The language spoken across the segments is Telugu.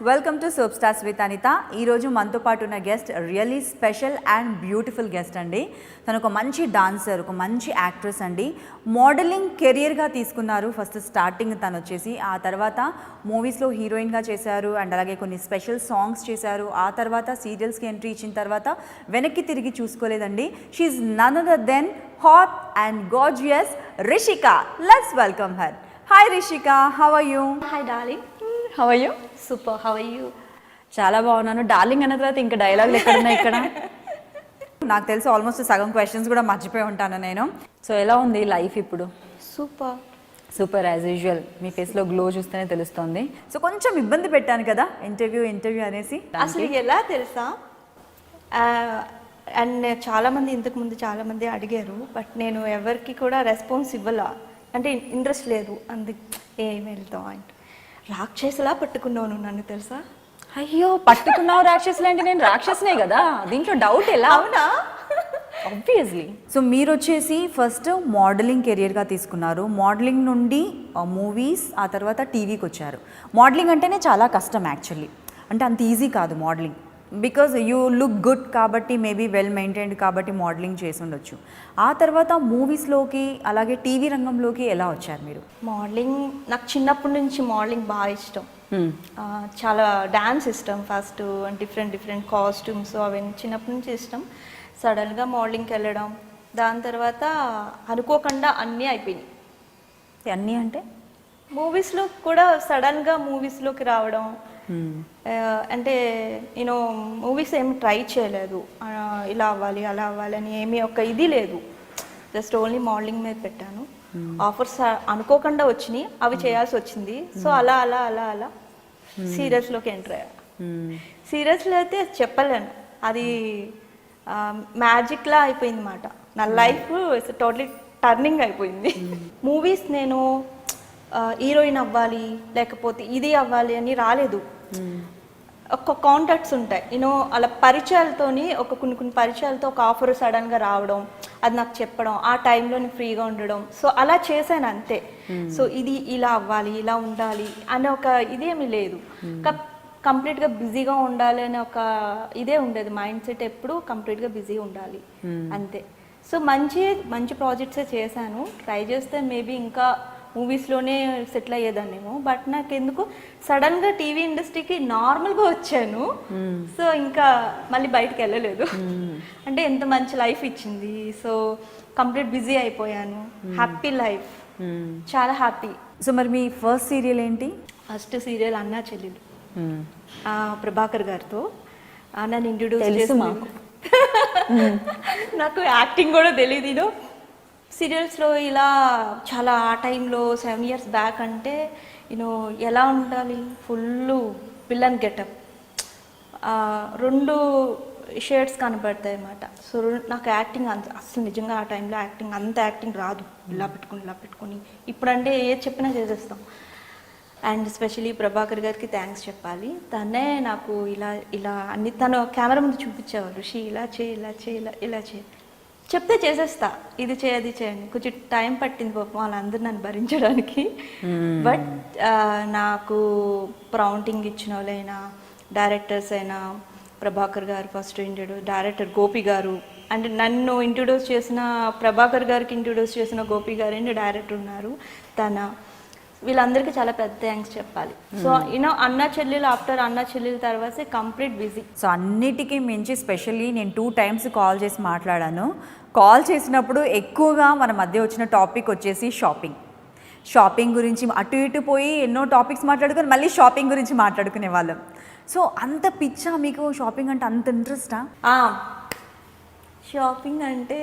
Welcome to soap stars with Anitha. ఈరోజు మనతో పాటు ఉన్న guest really special and beautiful guest అండి. తను ఒక మంచి డాన్సర్, ఒక మంచి యాక్ట్రెస్ అండి. మోడలింగ్ కెరియర్గా తీసుకున్నారు. ఫస్ట్ స్టార్టింగ్ తను వచ్చేసి, ఆ తర్వాత మూవీస్లో హీరోయిన్గా చేశారు అండ్ అలాగే కొన్ని స్పెషల్ సాంగ్స్ చేశారు. ఆ తర్వాత సీరియల్స్కి ఎంట్రీ ఇచ్చిన తర్వాత వెనక్కి తిరిగి చూసుకోలేదండి. She none other than hot and gorgeous Rishika. Let's welcome her. Hi Rishika, how are you? Hi darling, how are you? Super, how are you? చాలా బాగున్నాను. డార్లింగ్ అన్న తర్వాత ఇంకా డైలాగులు ఎక్కడున్నాయి ఇక్కడ? నాకు తెలిసి ఆల్మోస్ట్ సగం క్వశ్చన్స్ కూడా మర్చిపోయి ఉంటాను నేను. సో ఎలా ఉంది లైఫ్ ఇప్పుడు? Super super as usual. మీ ఫేస్లో గ్లో చూస్తేనే తెలుస్తుంది. సో కొంచెం ఇబ్బంది పెట్టాను కదా ఇంటర్వ్యూ అనేసి. అసలు ఎలా తెలుసా, అండ్ చాలామంది ఇంతకుముందు చాలామంది అడిగారు, బట్ నేను ఎవరికి కూడా రెస్పాన్స్ ఇవ్వాల, అంటే ఇంట్రెస్ట్ లేదు. అందుకు ఏం వెళ్తాం అంటే రాక్షసులా పట్టుకున్నాను నన్ను, తెలుసా? అయ్యో, పట్టుకున్నావు రాక్షసులు అంటే నేను రాక్షసునే కదా, దీంట్లో డౌట్ ఎలా? అవునా? ఆబ్వియస్లీ. సో మీరు వచ్చేసి ఫస్ట్ మోడలింగ్ కెరియర్గా తీసుకున్నారు. మోడలింగ్ నుండి మూవీస్, ఆ తర్వాత టీవీకి వచ్చారు. మోడలింగ్ అంటేనే చాలా కష్టం యాక్చువల్లీ, అంటే అంత ఈజీ కాదు modelling. Because you look good కాబట్టి, మేబీ వెల్ మెయింటైన్డ్ కాబట్టి మోడలింగ్ చేసి ఉండొచ్చు. ఆ తర్వాత మూవీస్లోకి అలాగే టీవీ రంగంలోకి ఎలా వచ్చారు మీరు? మోడలింగ్ నాకు చిన్నప్పటి నుంచి మోడలింగ్ బాగా ఇష్టం. చాలా డాన్స్ ఇష్టం. ఫస్ట్ డిఫరెంట్ కాస్ట్యూమ్స్ అవన్నీ చిన్నప్పటి నుంచి ఇష్టం. సడన్గా మోడలింగ్కి వెళ్ళడం, దాని తర్వాత అనుకోకుండా అన్నీ అయిపోయినాయి. అన్నీ అంటే మూవీస్లో కూడా సడన్గా మూవీస్లోకి రావడం. అంటే నేను మూవీస్ ఏమి ట్రై చేయలేదు, ఇలా అవ్వాలి అలా అవ్వాలి అని ఏమీ ఒక ఇది లేదు. జస్ట్ ఓన్లీ మోడలింగ్ మీద పెట్టాను. ఆఫర్స్ అనుకోకుండా వచ్చినాయి, అవి చేయాల్సి వచ్చింది. సో అలా అలా అలా అలా సీరియల్స్లోకి ఎంటర్ అయ్యా. సీరియల్స్లో అయితే చెప్పలేను, అది మ్యాజిక్లా అయిపోయింది అన్నమాట. నా లైఫ్ టోటలీ టర్నింగ్ అయిపోయింది. మూవీస్ నేను హీరోయిన్ అవ్వాలి లేకపోతే ఇది అవ్వాలి అని రాలేదు. ఒక కాంటాక్ట్స్ ఉంటాయి, యూనో అలా పరిచయాలతోని, కొన్ని పరిచయాలతో ఒక ఆఫర్ సడన్గా రావడం, అది నాకు చెప్పడం, ఆ టైంలో నేను ఫ్రీగా ఉండడం. సో అలా చేశాను అంతే. సో ఇది ఇలా అవ్వాలి, ఇలా ఉండాలి అనే ఒక ఇదేమీ లేదు. కంప్లీట్గా బిజీగా ఉండాలి అనే ఒక ఇదే ఉండేది మైండ్ సెట్. ఎప్పుడు కంప్లీట్గా బిజీ ఉండాలి అంతే. సో మంచి ప్రాజెక్ట్సే చేశాను. ట్రై చేస్తే మేబీ ఇంకా మూవీస్లోనే సెటిల్ అయ్యేదాన్నేమో. బట్ నాకు ఎందుకు సడన్గా టీవీ ఇండస్ట్రీకి నార్మల్గా వచ్చాను. సో ఇంకా మళ్ళీ బయటకు వెళ్ళలేదు. అంటే ఎంత మంచి లైఫ్ ఇచ్చింది. సో కంప్లీట్ బిజీ అయిపోయాను. హ్యాపీ లైఫ్, చాలా హ్యాపీ. సో మరి మీ ఫస్ట్ సీరియల్ ఏంటి? ఫస్ట్ సీరియల్ అన్నా చెల్లెలు, ప్రభాకర్ గారితో. నన్ను ఇంట్రొడ్యూస్ చేసి, నాకు యాక్టింగ్ కూడా తెలియదు. సీరియల్స్లో ఇలా చాలా ఆ టైంలో 7 years బ్యాక్ అంటే యూనో ఎలా ఉండాలి, ఫుల్ విలన్ గెటప్, 2 షేడ్స్ కనపడతాయి అన్నమాట. సో నాకు యాక్టింగ్ అసలు నిజంగా ఆ టైంలో అంత యాక్టింగ్ రాదు. ఇలా పెట్టుకొని ఇప్పుడంటే ఏది చెప్పినా చేసేస్తాం. అండ్ స్పెషలీ ప్రభాకర్ గారికి థ్యాంక్స్ చెప్పాలి. తనే నాకు ఇలా అన్ని తను కెమెరా ముందు చూపించేవారు. ఋషి ఇలా చేయి చెప్తే చేసేస్తా, ఇది చేయి అది చేయని. కొంచెం టైం పట్టింది పాపం వాళ్ళందరూ నన్ను భరించడానికి. బట్ నాకు ప్రౌంటింగ్ ఇచ్చిన వాళ్ళైనా, డైరెక్టర్స్ అయినా, ప్రభాకర్ గారు ఫస్ట్ డైరెక్టర్ గోపి గారు, అంటే నన్ను ఇంట్రొడ్యూస్ చేసిన ప్రభాకర్ గారికి ఇంట్రొడ్యూస్ చేసిన గోపి గారు అండ్ డైరెక్టర్ ఉన్నారు తన, వీళ్ళందరికీ చాలా పెద్ద థ్యాంక్స్ చెప్పాలి. సో యూనో అన్న చెల్లెలు ఆఫ్టర్ అన్న చెల్లెలు తర్వాత కంప్లీట్ బిజీ. సో అన్నిటికీ మించి స్పెషల్లీ నేను 2 times కాల్ చేసి మాట్లాడాను. కాల్ చేసినప్పుడు ఎక్కువగా మన మధ్య వచ్చిన టాపిక్ వచ్చేసి షాపింగ్ గురించి. అటు ఇటు పోయి ఎన్నో టాపిక్స్ మాట్లాడుకొని మళ్ళీ షాపింగ్ గురించి మాట్లాడుకునే వాళ్ళం. సో అంత పిచ్చా మీకు షాపింగ్ అంటే, అంత ఇంట్రెస్టా? షాపింగ్ అంటే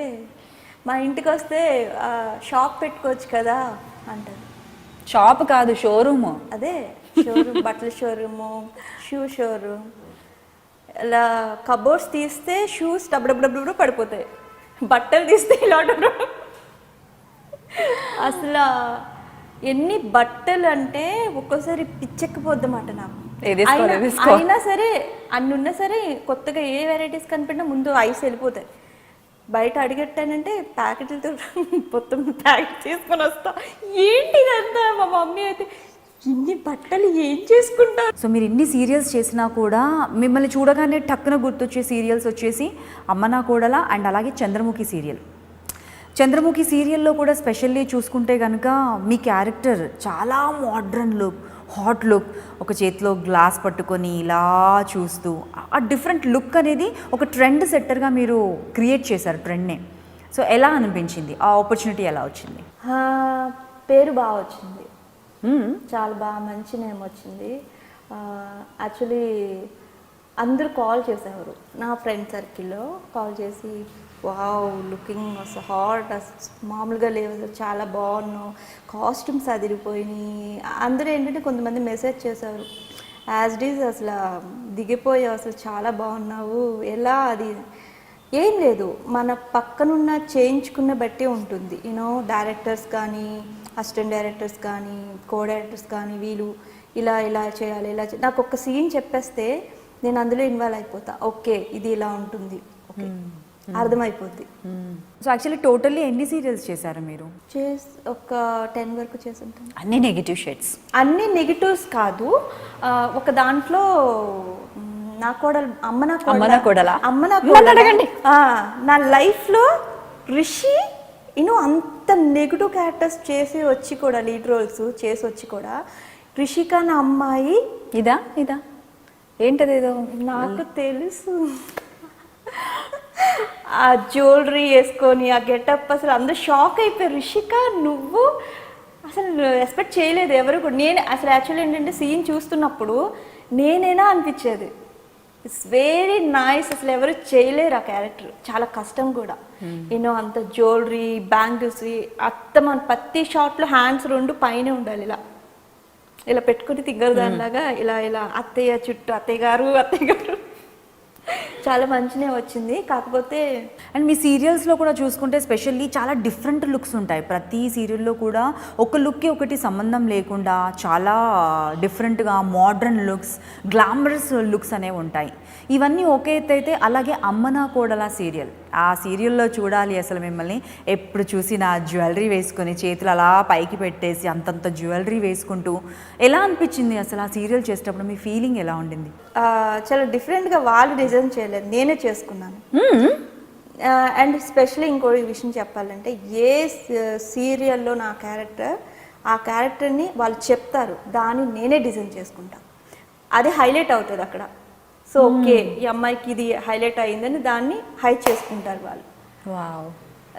మా ఇంటికి వస్తే షాప్ పెట్టుకోవచ్చు కదా అంటారు. షాప్ కాదు, షోరూమ్. అదే షోరూమ్, బట్టల షోరూము, షూ షోరూమ్. ఇలా కబోర్డ్స్ తీస్తే షూస్ డబ్బు పడిపోతాయి, బట్టలు తీస్తే ఇలా అసలు ఎన్ని బట్టలు అంటే ఒక్కోసారి పిచ్చెక్కిపోద్దన్నమాట నాకు. అయినా సరే అన్ని ఉన్నా సరే కొత్తగా ఏ వెరైటీస్ కనిపెట్టినా ముందు ఐస్ వెళ్ళిపోతాయి. బయట అడిగట్టానంటే ప్యాకెట్లతో మొత్తం ప్యాకెట్ తీసుకొని వస్తా. ఏంటిదంతా మా మమ్మీ అయితే ఇన్ని బట్టలు ఏం చేసుకుంటారు. సో మీరు ఇన్ని సీరియల్స్ చేసినా కూడా మిమ్మల్ని చూడగానే టక్కున గుర్తొచ్చే సీరియల్స్ వచ్చేసి అమ్మ నా కోడల అండ్ అలాగే చంద్రముఖి సీరియల్. చంద్రముఖి సీరియల్లో కూడా స్పెషల్లీ చూసుకుంటే కనుక మీ క్యారెక్టర్ చాలా మోడ్రన్ లుక్, హాట్ లుక్, ఒక చేతిలో గ్లాస్ పట్టుకొని ఇలా చూస్తూ ఆ డిఫరెంట్ లుక్ అనేది ఒక ట్రెండ్ సెట్టర్గా మీరు క్రియేట్ చేశారు ట్రెండ్నే. సో ఎలా అనిపించింది, ఆ ఆపర్చునిటీ ఎలా వచ్చింది? పేరు బాగా వచ్చింది, చాలా బాగా మంచి నేమ్ వచ్చింది. యాక్చువల్లీ అందరూ కాల్ చేసేవారు నా ఫ్రెండ్ సర్కిల్లో, కాల్ చేసి వావ్ లుకింగ్ అసలు హాట్, మామూలుగా లేదు, చాలా బాగున్నావు, కాస్ట్యూమ్స్ అదిరిపోయినాయి. అందరూ ఏంటంటే కొంతమంది మెసేజ్ చేశారు యాజ్ ఇట్ ఈజ్ అసలు దిగిపోయావు, అసలు చాలా బాగున్నావు, ఎలా అది ఏం లేదు, మన పక్కనున్న చేయించుకున్న బట్టి ఉంటుంది. యూనో డైరెక్టర్స్ కానీ, అసిస్టెంట్ డైరెక్టర్స్ కానీ, కో డైరెక్టర్స్ కానీ, వీళ్ళు ఇలా ఇలా చేయాలి, ఇలా నాకు ఒక సీన్ చెప్పేస్తే నేను అందులో ఇన్వాల్వ్ అయిపోతా. ఓకే ఇది ఇలా ఉంటుంది, ఓకే అర్థమైపోద్ది. సో యాక్చువల్లీ టోటల్లీ ఎన్ని సీరియల్స్ చేశారు మీరు? ఒక 10 వరకు చేసుంటాను. అన్ని నెగిటివ్ షేడ్స్? అన్ని నెగిటివ్స్ కాదు, ఒక దాంట్లో నా కోడలు అమ్మ నా కోడల అడగండి. నా లైఫ్లో రిషి అంత నెగిటివ్ క్యారెక్టర్స్ చేసి వచ్చి కూడా, లీడ్ రోల్స్ చేసి వచ్చి కూడా, రిషిక నా అమ్మాయి ఇదా ఏంటది ఏదో నాకు తెలుసు, ఆ జ్యువెలరీ వేసుకొని ఆ గెటప్ అసలు అందరూ షాక్ అయిపోయారు. రిషిక నువ్వు అసలు ఎక్స్పెక్ట్ చేయలేదు ఎవరు కూడా. నేను అసలు యాక్చువల్లీ ఏంటంటే సీన్ చూస్తున్నప్పుడు నేనేనా అనిపించేది. ఇట్స్ వెరీ నైస్, అసలు ఎవరు చేయలేరు ఆ క్యారెక్టర్, చాలా కష్టం కూడా. అంత జ్యువెలరీ, బ్యాంగిల్స్, మన ప్రతి షాట్లో హ్యాండ్స్ 2 పైనే ఉండాలి, ఇలా ఇలా పెట్టుకుని తిగ్గరు దానిలాగా ఇలా ఇలా అత్తయ్య చుట్టూ అత్తయ్య గారు చాలా మంచినే వచ్చింది. కాకపోతే అండ్ మీ సీరియల్స్లో కూడా చూసుకుంటే స్పెషల్లీ చాలా డిఫరెంట్ లుక్స్ ఉంటాయి. ప్రతి సీరియల్లో కూడా ఒక లుక్కి ఒకటి సంబంధం లేకుండా చాలా డిఫరెంట్గా మోడ్రన్ లుక్స్, గ్లామరస్ లుక్స్ అనేవి ఉంటాయి. ఇవన్నీ ఒకే ఎత్తు అయితే, అలాగే అమ్మ నా కోడల సీరియల్, ఆ సీరియల్లో చూడాలి అసలు మిమ్మల్ని ఎప్పుడు చూసినా జ్యువెలరీ వేసుకొని చేతులు అలా పైకి పెట్టేసి అంతంత జ్యువెలరీ వేసుకుంటూ ఎలా అనిపించింది అసలు ఆ సీరియల్ చేసేటప్పుడు? మీ ఫీలింగ్ ఎలా ఉండింది? చాలా డిఫరెంట్గా వాళ్ళు డిజైన్ చేయలేదు, నేనే చేసుకున్నాను. అండ్ స్పెషల్లీ ఇంకో విషయం చెప్పాలంటే, ఏ సీరియల్లో నా క్యారెక్టర్, ఆ క్యారెక్టర్ని వాళ్ళు చెప్తారు, దాన్ని నేనే డిజైన్ చేసుకుంటా. అది హైలైట్ అవుతుంది అక్కడ. సో ఓకే ఈ అమ్మాయికి ఇది హైలైట్ అయ్యిందని దాన్ని హైట్ చేసుకుంటారు వాళ్ళు. వావ్,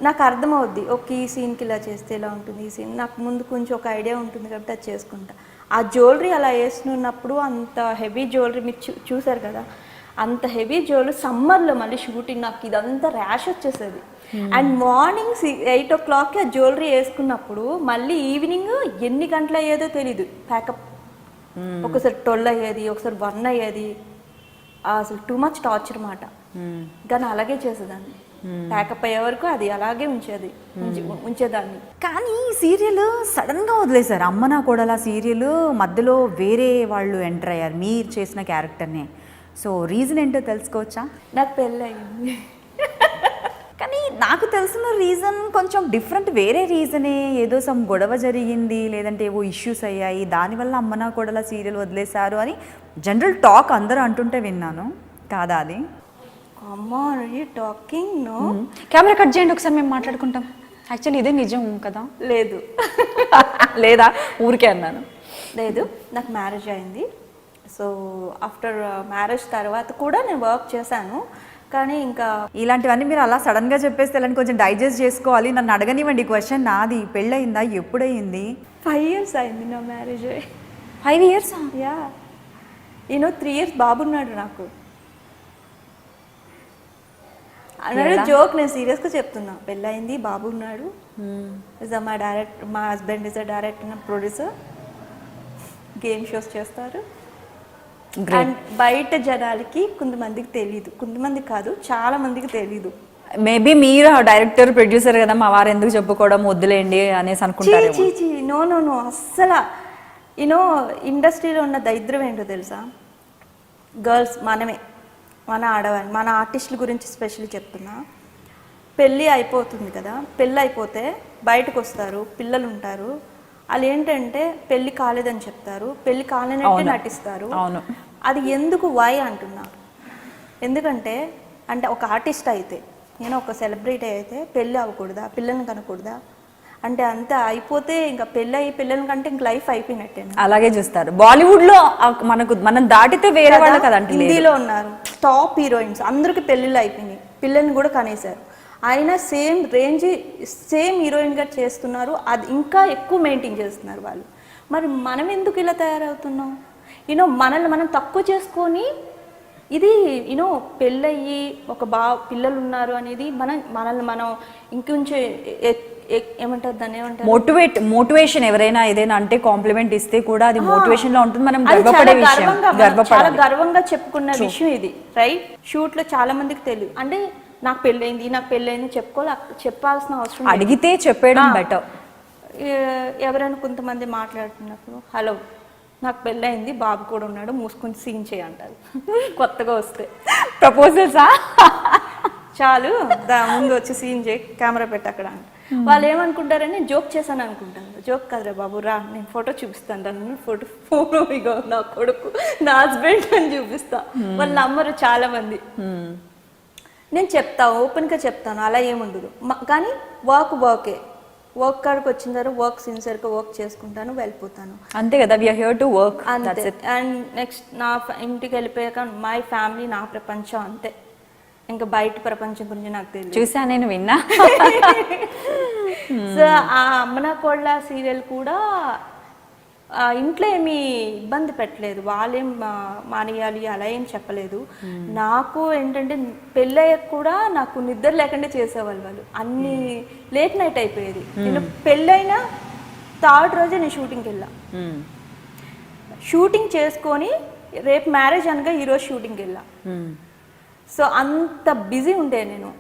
నాకు అర్థమవుద్ది, ఓకే ఈ సీన్కి ఇలా చేస్తే ఇలా ఉంటుంది, ఈ సీన్ నాకు ముందు కొంచెం ఒక ఐడియా ఉంటుంది కాబట్టి అది చేసుకుంటా. ఆ జ్యువెలరీ అలా వేస్తున్నప్పుడు అంత హెవీ జ్యువెలరీ మీరు చూసారు కదా, అంత హెవీ జ్యువెలరీ సమ్మర్లో మళ్ళీ షూటింగ్, నాకు ఇదంతా ర్యాష్ వచ్చేసేది. అండ్ మార్నింగ్ 8 o'clockకి ఆ జ్యువెలరీ వేసుకున్నప్పుడు మళ్ళీ ఈవినింగ్ ఎన్ని గంటలు అయ్యేదో తెలీదు ప్యాకప్. ఒకసారి 12 అయ్యేది, ఒకసారి 1 అయ్యేది. అసలు టూ మచ్ టార్చర్ మాట. కానీ అలాగే చేసేదాన్ని, ప్యాకప్ అయ్యే వరకు అది అలాగే ఉంచేదాన్ని. కానీ ఈ సీరియల్ సడన్గా వదిలేశారు, అమ్మ నా కోడల సీరియల్ మధ్యలో వేరే వాళ్ళు ఎంటర్ అయ్యారు మీరు చేసిన క్యారెక్టర్నే. సో రీజన్ ఏంటో తెలుసుకోవచ్చా? నాకు పెళ్ళి అయింది. కానీ నాకు తెలిసిన రీజన్ కొంచెం డిఫరెంట్, వేరే రీజనే, ఏదో సమ్ గొడవ జరిగింది, లేదంటే ఏవో ఇష్యూస్ అయ్యాయి, దానివల్ల అమ్మ నా కోడల సీరియల్ వదిలేశారు అని జనరల్ టాక్ అందరూ అంటుంటే విన్నాను. కాదా అది? అమ్మా టాకింగ్ నో. కెమెరా కట్ చేయండి ఒకసారి, మేము మాట్లాడుకుంటాం. యాక్చువల్లీ ఇదే నిజం కదా? లేదు లేదా ఊరికే అన్నాను. లేదు, నాకు మ్యారేజ్ అయింది. సో ఆఫ్టర్ మ్యారేజ్ తర్వాత కూడా నేను వర్క్ చేశాను. కానీ ఇంకా ఇలాంటివన్నీ మీరు అలా సడన్గా చెప్పేస్తే ఇలాంటి కొంచెం డైజెస్ట్ చేసుకోవాలి. నన్ను అడగనివ్వండి క్వశ్చన్, నాది పెళ్ళయిందా, ఎప్పుడయింది? 5 years అయింది నా మ్యారేజ్. 5 years? యా, 3 years బాబున్నాడు నాకు. అన్నాడు జోక్, నేను సీరియస్గా చెప్తున్నా. పెళ్ళయింది, బాబు ఉన్నాడు. మా husband is a director and producer, game shows చేస్తారు. అండ్ బయట జనాలకి కొంతమందికి తెలీదు, కొంతమంది కాదు చాలా మందికి తెలీదు. మేబీ మీరు డైరెక్టర్ ప్రొడ్యూసర్ కదా, మా వారు ఎందుకు చెప్పుకోవడం, వద్దులేండి అనేసి అనుకుంటారు. నో నో నో అస్సలు. ఇండస్ట్రీలో ఉన్న దరిద్రం ఏంటో తెలుసా? గర్ల్స్ మనమే, మన ఆడవాళ్ళు, మన ఆర్టిస్టుల గురించి స్పెషల్లీ చెప్తున్నా. పెళ్ళి అయిపోతుంది కదా, పెళ్ళి అయిపోతే బయటకు వస్తారు, పిల్లలు ఉంటారు. వాళ్ళు ఏంటంటే పెళ్లి కాలేదని చెప్తారు, పెళ్లి కాలేనట్టే నటిస్తారు. అవును. అది ఎందుకు వై అంటున్నా, ఎందుకంటే అంటే ఒక ఆర్టిస్ట్ అయితే, నేను ఒక సెలబ్రిటీ అయితే పెళ్ళి అవ్వకూడదా, పిల్లల్ని కనకూడదా అంటే అంతా అయిపోతే ఇంకా పెళ్ళి అయ్యి పిల్లల కంటే ఇంక లైఫ్ అయిపోయినట్టే. అలాగే చూస్తారు. బాలీవుడ్ లో మనం దాటితే వేరే వాళ్ళు కదంటే హిందీలో ఉన్నారు టాప్ హీరోయిన్స్, అందరికి పెళ్ళిళ్ళు అయిపోయినాయి, పిల్లల్ని కూడా కనేశారు, అయినా సేమ్ రేంజ్ సేమ్ హీరోయిన్గా చేస్తున్నారు, అది ఇంకా ఎక్కువ మెయింటైన్ చేస్తున్నారు వాళ్ళు. మరి మనం ఎందుకు ఇలా తయారవుతున్నాం? మనల్ని మనం తక్కువ చేసుకొని, ఇది పెళ్ళయ్యి ఒక పిల్లలు ఉన్నారు అనేది మనల్ని మనం ఇంకొంచెం ఏమంటారు దాన్ని, ఏమంటారు, మోటివేషన్. ఎవరైనా ఏదైనా అంటే కాంప్లిమెంట్ ఇస్తే కూడా అది మోటివేషన్ లో ఉంటుంది. మనం గర్వపడే విషయం, చాలా గర్వంగా చెప్పుకున్న విషయం ఇది, రైట్? షూట్ లో చాలా మందికి తెలియదు, అంటే నాకు పెళ్ళైంది చెప్పాల్సిన అవసరం, అడిగితే చెప్పేయడం బెటర్. ఎవరైనా కొంతమంది మాట్లాడుతున్నప్పుడు, హలో నాకు పెళ్ళయింది, బాబు కూడా ఉన్నాడు, మూసుకొని సీన్ చేయంటారు కొత్తగా వస్తే ప్రపోజల్సా, చాలు ముందు వచ్చి సీన్ చేయి, కెమెరా పెట్టి అక్కడ అంటే వాళ్ళు ఏమనుకుంటారని జోక్ చేశాను అనుకుంటాను. జోక్ కదరా బాబు, రా నేను ఫోటో చూపిస్తాను, నన్ను ఫోటో ఇగో నా కొడుకు నా హస్బెండ్ అని చూపిస్తా. వాళ్ళు నమ్మరు చాలా మంది. నేను ఓపెన్గా చెప్తాను, అలా ఏముండదు. కానీ వర్క్ కాడికి వచ్చిన తర్వాత వర్క్ సిన్సియర్గా వర్క్ చేసుకుంటాను, వెళ్ళిపోతాను, అంతే కదా. We are here to work, అంతే. అండ్ నెక్స్ట్ నా ఇంటికి వెళ్ళిపోయాక మై ఫ్యామిలీ నా ప్రపంచం, అంతే. ఇంకా బయట ప్రపంచం గురించి నాకు తెలియదు. చూసా, నేను విన్నా. సో ఆ అమ్మన కోళ్ళ సీరియల్ కూడా ఇంట్లో ఏమీ ఇబ్బంది పెట్టలేదు, వాళ్ళేం మానేయాలి అలా ఏం చెప్పలేదు. నాకు ఏంటంటే పెళ్ళయ్యాక కూడా నాకు నిద్ర లేకుండా చేసేవాళ్ళు వాళ్ళు, అన్ని లేట్ నైట్ అయిపోయేది. నేను పెళ్ళైనా థర్డ్ రోజే నేను షూటింగ్కి వెళ్ళా, షూటింగ్ చేసుకొని రేపు మ్యారేజ్ అనగా ఈరోజు షూటింగ్కి వెళ్ళా. సో అంత బిజీ ఉండే నేను.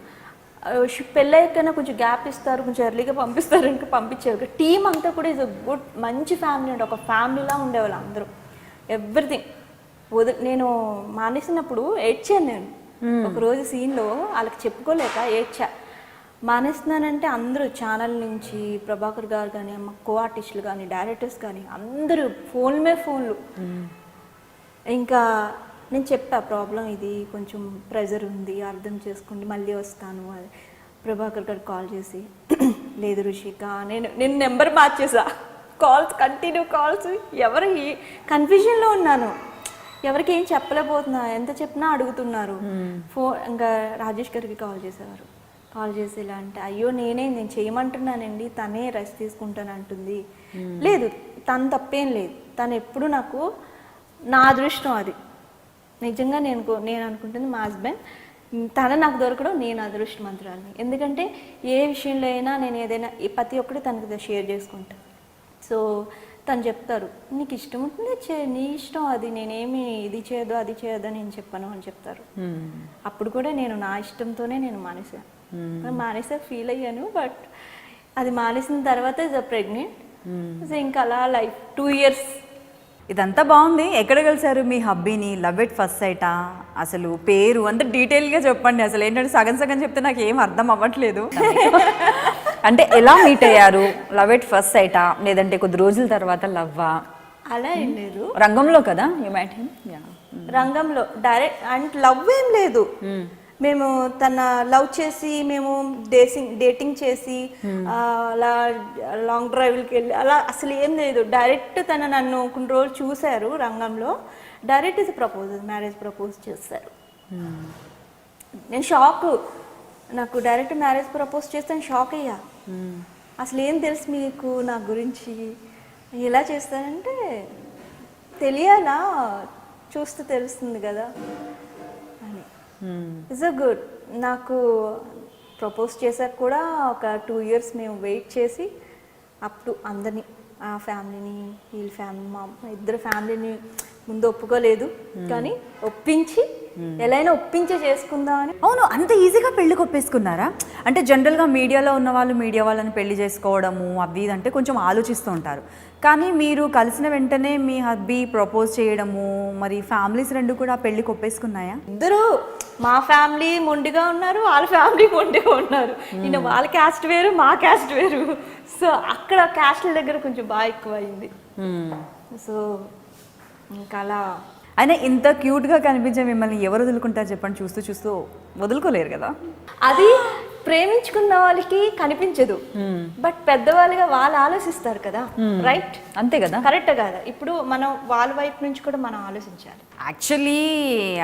పెళ్ళయ్యాకైనా కొంచెం గ్యాప్ ఇస్తారు, కొంచెం ఎర్లీగా పంపిస్తారు, ఇంకా పంపించేవారు. టీం అంతా కూడా ఇస్ గుడ్, మంచి ఫ్యామిలీ ఉండే, ఒక ఫ్యామిలీలా ఉండేవాళ్ళు అందరూ. ఎవ్రీథింగ్ నేను మానేసినప్పుడు ఏడ్చాను నేను. ఒకరోజు సీన్లో వాళ్ళకి చెప్పుకోలేక ఏడ్చా. మానేస్తున్నానంటే అందరూ ఛానల్ నుంచి ప్రభాకర్ గారు కానీ, మా కో ఆర్టిస్టులు కానీ, డైరెక్టర్స్ కానీ అందరూ ఫోన్లు. ఇంకా నేను చెప్పా, ప్రాబ్లం ఇది, కొంచెం ప్రెజర్ ఉంది, అర్థం చేసుకోండి, మళ్ళీ వస్తాను. ప్రభాకర్ గారు కాల్ చేసి, లేదు రుషిక, నేను నెంబర్ మార్చేసా, కంటిన్యూ కాల్స్. ఎవరు కన్ఫ్యూజన్లో ఉన్నాను, ఎవరికి ఏం చెప్పలేకపోతున్నా, ఎంత చెప్పినా అడుగుతున్నారు. ఇంకా రాజేష్ గారికి కాల్ చేసేవారు. కాల్ చేసి ఇలా అంటే, అయ్యో నేను చేయమంటున్నానండి, తనే రెస్ట్ తీసుకుంటాను అంటుంది. లేదు, తను తప్పేం లేదు, తను ఎప్పుడు నాకు, నా అదృష్టం అది నిజంగా. నేను అనుకుంటుంది మా హస్బెండ్, తన నాకు దొరకడం నేను అదృష్టమంతురాలని. ఎందుకంటే ఏ విషయంలో అయినా నేను ఏదైనా ప్రతి ఒక్కటి తనకి షేర్ చేసుకుంటాను. సో తను చెప్తారు, నీకు ఇష్టం ఉంటుంది నీ ఇష్టం, అది నేనేమి ఇది చేయదు అది చేయదు అని నేను చెప్పను అని చెప్తారు. అప్పుడు కూడా నేను నా ఇష్టంతోనే నేను మానేసా ఫీల్ అయ్యాను. బట్ అది మానేసిన తర్వాత ఇస్ ప్రెగ్నెంట్. సో ఇంకా అలా లైఫ్ 2 years. ఇదంతా బాగుంది. ఎక్కడ కలిసారు మీ హబ్బీని? లవ్ ఎట్ ఫస్ట్ సైటా? అసలు పేరు అంత డీటెయిల్గా చెప్పండి. అసలు ఏంటంటే సగం చెప్తే నాకు ఏం అర్థం అవ్వట్లేదు. అంటే ఎలా మీట్ అయ్యారు? లవ్ ఎట్ ఫస్ట్ సైటా, లేదంటే కొద్ది రోజుల తర్వాత లవ్వా? అలా ఏం లేదు, రంగంలో కదా యు మైట్ హిమ్. రంగంలో డైరెక్ట్ అండ్ లవ్ ఏం లేదు. మేము తన లవ్ చేసి, మేము డేటింగ్ చేసి, అలా లాంగ్ డ్రైవ్కి వెళ్ళి అలా అసలు ఏం లేదు. డైరెక్ట్ తన నన్ను కొన్ని రోజులు చూశారు రంగంలో, డైరెక్ట్ ఇది మ్యారేజ్ ప్రపోజ్ చేశారు. నేను షాక్, నాకు డైరెక్ట్ మ్యారేజ్ ప్రపోజ్ చేస్తే నేను షాక్ అయ్యా. అసలు ఏం తెలుసు మీకు నా గురించి, ఎలా చేస్తానంటే తెలియాలా, చూస్తే తెలుస్తుంది కదా అని. It's good. నాకు ప్రపోజ్ చేశాక కూడా ఒక 2 years మేము వెయిట్ చేసి, అప్పుడు అందరినీ, ఆ ఫ్యామిలీని, వీళ్ళ ఫ్యామిలీ, మా ఇద్దరు ఫ్యామిలీని ముందు ఒప్పుకోలేదు కానీ ఒప్పించి ఎలా అయినా ఒప్పించే చేసుకుందామని. అవును, అంత ఈజీగా పెళ్లి కొప్పేసుకున్నారా? అంటే జనరల్గా మీడియాలో ఉన్న వాళ్ళు మీడియా వాళ్ళని పెళ్లి చేసుకోవడము అవి ఇదంటే కొంచెం ఆలోచిస్తూ ఉంటారు. కానీ మీరు కలిసిన వెంటనే మీ హస్బీ ప్రపోజ్ చేయడము, మరి ఫ్యామిలీస్ రెండు కూడా పెళ్లి కొప్పేసుకున్నాయా? ఇద్దరు మా ఫ్యామిలీ మొండిగా ఉన్నారు, వాళ్ళ ఫ్యామిలీ మొండిగా ఉన్నారు. ఈయన వాళ్ళ క్యాస్ట్ వేరు, మా క్యాస్ట్ వేరు. సో అక్కడ క్యాస్ట్ల దగ్గర కొంచెం బాగా ఎక్కువ అయింది. సో ఇంకా అలా. అయినా ఇంత క్యూట్గా కనిపించే మిమ్మల్ని ఎవరు వదులుకుంటారు చెప్పండి? చూస్తూ చూస్తూ వదులుకోలేరు కదా. అది ప్రేమించుకున్న వాళ్ళకి కనిపించదు, బట్ పెద్దవాళ్ళుగా వాళ్ళు ఆలోచిస్తారు కదా, రైట్? అంతే కదా, కరెక్ట్ కదా. ఇప్పుడు మనం వాళ్ళ వైపు నుంచి కూడా మనం ఆలోచించాలి. యాక్చువల్లీ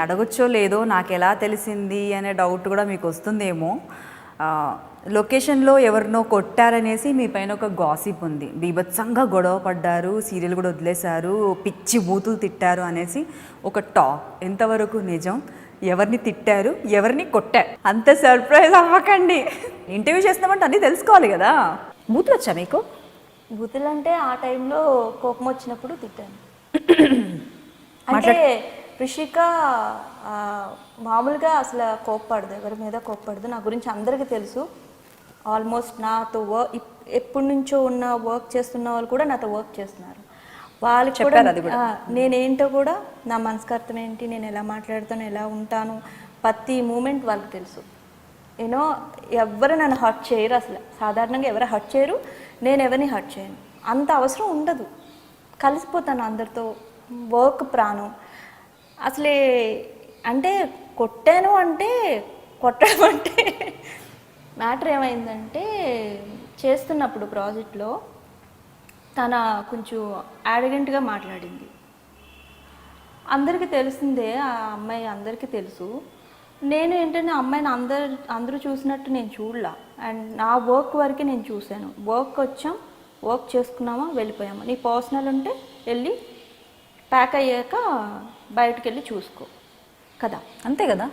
అడగొచ్చో లేదో నాకు ఎలా తెలిసింది అనే డౌట్ కూడా మీకు వస్తుందేమో. లొకేషన్లో ఎవరినో కొట్టారనేసి మీ పైన ఒక గాసిప్ ఉంది, బీభత్సంగా గొడవ పడ్డారు, సీరియల్ కూడా వదిలేశారు, పిచ్చి బూతులు తిట్టారు అనేసి ఒక టాక్. ఎంతవరకు నిజం? ఎవరిని తిట్టారు, ఎవరిని కొట్టారు? అంత సర్ప్రైజ్ అవ్వకండి, ఇంటర్వ్యూ చేస్తున్నామంటే అన్నీ తెలుసుకోవాలి కదా. బూతులు వచ్చా మీకు? బూతులు అంటే ఆ టైంలో కోపం వచ్చినప్పుడు తిట్టాను. అంటే రిషిక మామూలుగా అసలు కోప్పడదు, ఎవరి మీద కోప్పడదు. నా గురించి అందరికీ తెలుసు. ఆల్మోస్ట్ నాతో ఎప్పటి నుంచో ఉన్న వర్క్ చేస్తున్న వాళ్ళు కూడా నాతో వర్క్ చేస్తున్నారు. వాళ్ళు చెప్పారు అది కూడా, నేనేంటో కూడా, నా మనస్కర్తం ఏంటి, నేను ఎలా మాట్లాడతాను, ఎలా ఉంటాను, ప్రతి మూమెంట్ వాళ్ళకి తెలుసు. యూనో ఎవరు నన్ను హర్ట్ చేయరు, అసలు సాధారణంగా ఎవరు హర్ట్ చేయరు, నేను ఎవరిని హర్ట్ చేయను. అంత అవసరం ఉండదు, కలిసిపోతాను అందరితో. వర్క్ ప్రాణం అసలే. అంటే కొట్టాను అంటే కొట్టడం అంటే మ్యాటర్ ఏమైందంటే, చేస్తున్నప్పుడు ప్రాజెక్ట్లో తన కొంచెం యారగెంట్గా మాట్లాడింది. అందరికీ తెలిసిందే, ఆ అమ్మాయి అందరికీ తెలుసు. నేను ఏంటంటే అమ్మాయిని అందరూ చూసినట్టు నేను చూడలా. అండ్ నా వర్క్ వరకే నేను చూశాను. వర్క్ వచ్చాం, వర్క్ చేసుకున్నామా, వెళ్ళిపోయామా. నీ పర్సనల్ ఉంటే వెళ్ళి ప్యాక్ అయ్యాక బయటకు వెళ్ళి చూసుకో కదా, అంతే కదా.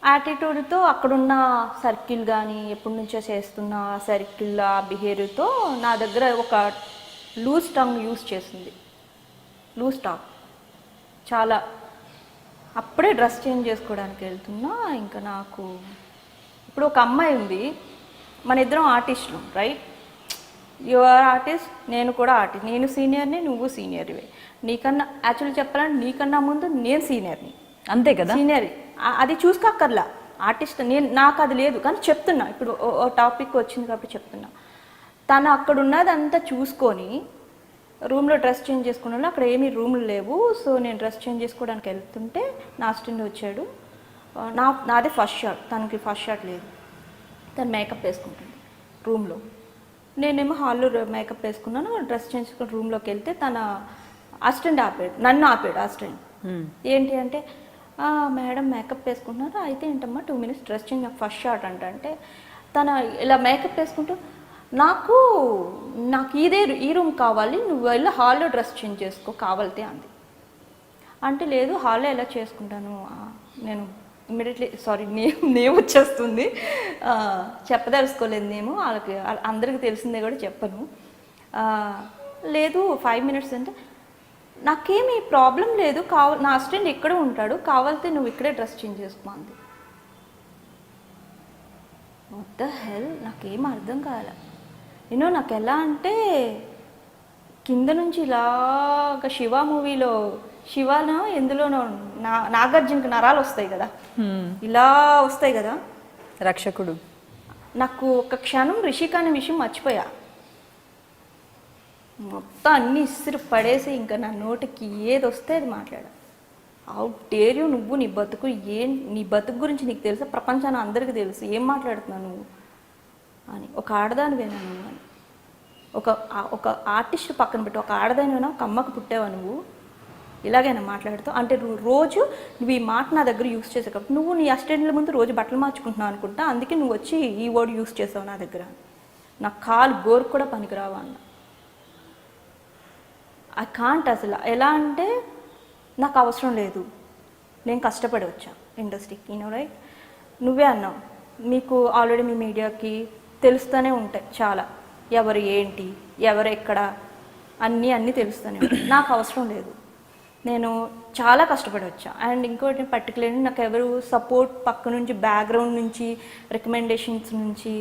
యాటిట్యూడ్తో అక్కడున్న సర్కిల్ కానీ ఎప్పటి నుంచో చేస్తున్న సర్కిల్ ఆ బిహేవియర్తో నా దగ్గర ఒక లూజ్ టంగ్ యూస్ చేసింది. లూజ్ టాక్ చాలా. అప్పుడే డ్రెస్ చేంజ్ చేసుకోవడానికి వెళ్తున్నా. ఇంకా నాకు ఇప్పుడు ఒక అమ్మాయి ఉంది, మన ఇద్దరం ఆర్టిస్టులు, రైట్? యు ఆర్ ఆర్టిస్ట్, నేను కూడా ఆర్టిస్ట్. నేను సీనియర్ని, నువ్వు సీనియర్వే. నీకన్నా యాక్చువల్లీ చెప్పాలంటే నీకన్నా ముందు నేను సీనియర్ని, అంతే కదా. సీనియర్ అది చూసుకోక్కర్లా, ఆర్టిస్ట్ నాకు అది లేదు. కానీ చెప్తున్నా, ఇప్పుడు ఓ టాపిక్ వచ్చింది కాబట్టి చెప్తున్నా. తను అక్కడ ఉన్నదంతా చూసుకొని రూమ్లో డ్రెస్ చేంజ్ చేసుకున్నాను. అక్కడ ఏమీ రూమ్లు లేవు. సో నేను డ్రెస్ చేంజ్ చేసుకోవడానికి వెళ్తుంటే నా అసిస్టెంట్ వచ్చాడు. నాది ఫస్ట్ షాట్, తనకి ఫస్ట్ షాట్ లేదు. తను మేకప్ వేసుకుంటుంది రూమ్లో, నేనేమో హాల్లో మేకప్ వేసుకున్నాను. డ్రెస్ చేంజ్ చేసుకుని రూమ్లోకి వెళ్తే తన అసిస్టెంట్ ఆపాడు, నన్ను ఆపాడు అసిస్టెంట్. ఏంటి అంటే, మేడం మేకప్ వేసుకుంటున్నారు, అయితే ఏంటమ్మా 2 minutes డ్రెస్ చేంజ్, నాకు ఫస్ట్ షాట్ అంటే తను ఇలా మేకప్ వేసుకుంటూ నాకు ఈ రూమ్ కావాలి, నువ్వు వెళ్ళి హాల్లో డ్రెస్ చేంజ్ చేసుకో కావాలితే అంది. అంటే లేదు, హాల్లో ఎలా చేసుకుంటాను, నేను ఇమ్మీడియట్లీ సారీ నేమ్ వచ్చేస్తుంది, చెప్పదలుచుకోలేదు. నేము వాళ్ళకి అందరికీ తెలిసిందే కూడా చెప్పను. లేదు 5 minutes అంటే, నాకేమీ ప్రాబ్లం లేదు, నా అసిస్టెంట్ ఇక్కడే ఉంటాడు, కావాలితే నువ్వు ఇక్కడే డ్రెస్ చేంజ్ చేసుకో అంది. వాట్ ద హెల్, నాకేం అర్థం కాలే. నాకు ఎలా అంటే కింద నుంచి ఇలాగ శివ మూవీలో శివాన ఎందులోనో నాగార్జునకి నరాలు వస్తాయి కదా, ఇలా వస్తాయి కదా, రక్షకుడు. నాకు ఒక క్షణం రిషిక అనే విషయం మర్చిపోయా. మొత్తం అన్ని ఇసురు పడేసి ఇంకా నా నోటికి ఏది వస్తే అది మాట్లాడా. హౌ డేర్ యూ, నువ్వు నీ బతుకు గురించి నీకు తెలుసా, ప్రపంచాన్ని అందరికీ తెలుసు, ఏం మాట్లాడుతున్నావు నువ్వు అని. ఒక ఆడదానివేనా నువ్వు అని, ఒక ఆర్టిస్ట్ పక్కన పెట్టి ఒక ఆడదానివేనా, ఒక అమ్మకు పుట్టావా నువ్వు, ఇలాగైనా మాట్లాడుతావు అంటే రోజు నువ్వు ఈ మాట నా దగ్గర యూస్ చేసావు కాబట్టి నువ్వు నీ అసిస్టెంట్ల ముందు రోజు బట్టలు మార్చుకుంటున్నావు అనుకుంటా, అందుకే నువ్వు వచ్చి ఈ వర్డ్ యూస్ చేసావు నా దగ్గర, నా కాలు గోరు కూడా పనికిరావా అన్న. ఐ కాంట్ అసలు. ఎలా అంటే నాకు అవసరం లేదు, నేను కష్టపడి వచ్చా ఇండస్ట్రీకి, రైట్? నువ్వే అన్నావు, మీకు ఆల్రెడీ మీ మీడియాకి తెలుస్తూనే ఉంటాయి చాలా, ఎవరు ఏంటి, ఎవరు ఎక్కడ, అన్నీ తెలుస్తూనే ఉంటాయి. నాకు అవసరం లేదు, నేను చాలా కష్టపడి వచ్చా. అండ్ ఇంకోటి పర్టికులర్లీ నాకు ఎవరు సపోర్ట్ పక్క నుంచి బ్యాక్గ్రౌండ్ నుంచి రికమెండేషన్స్ నుంచి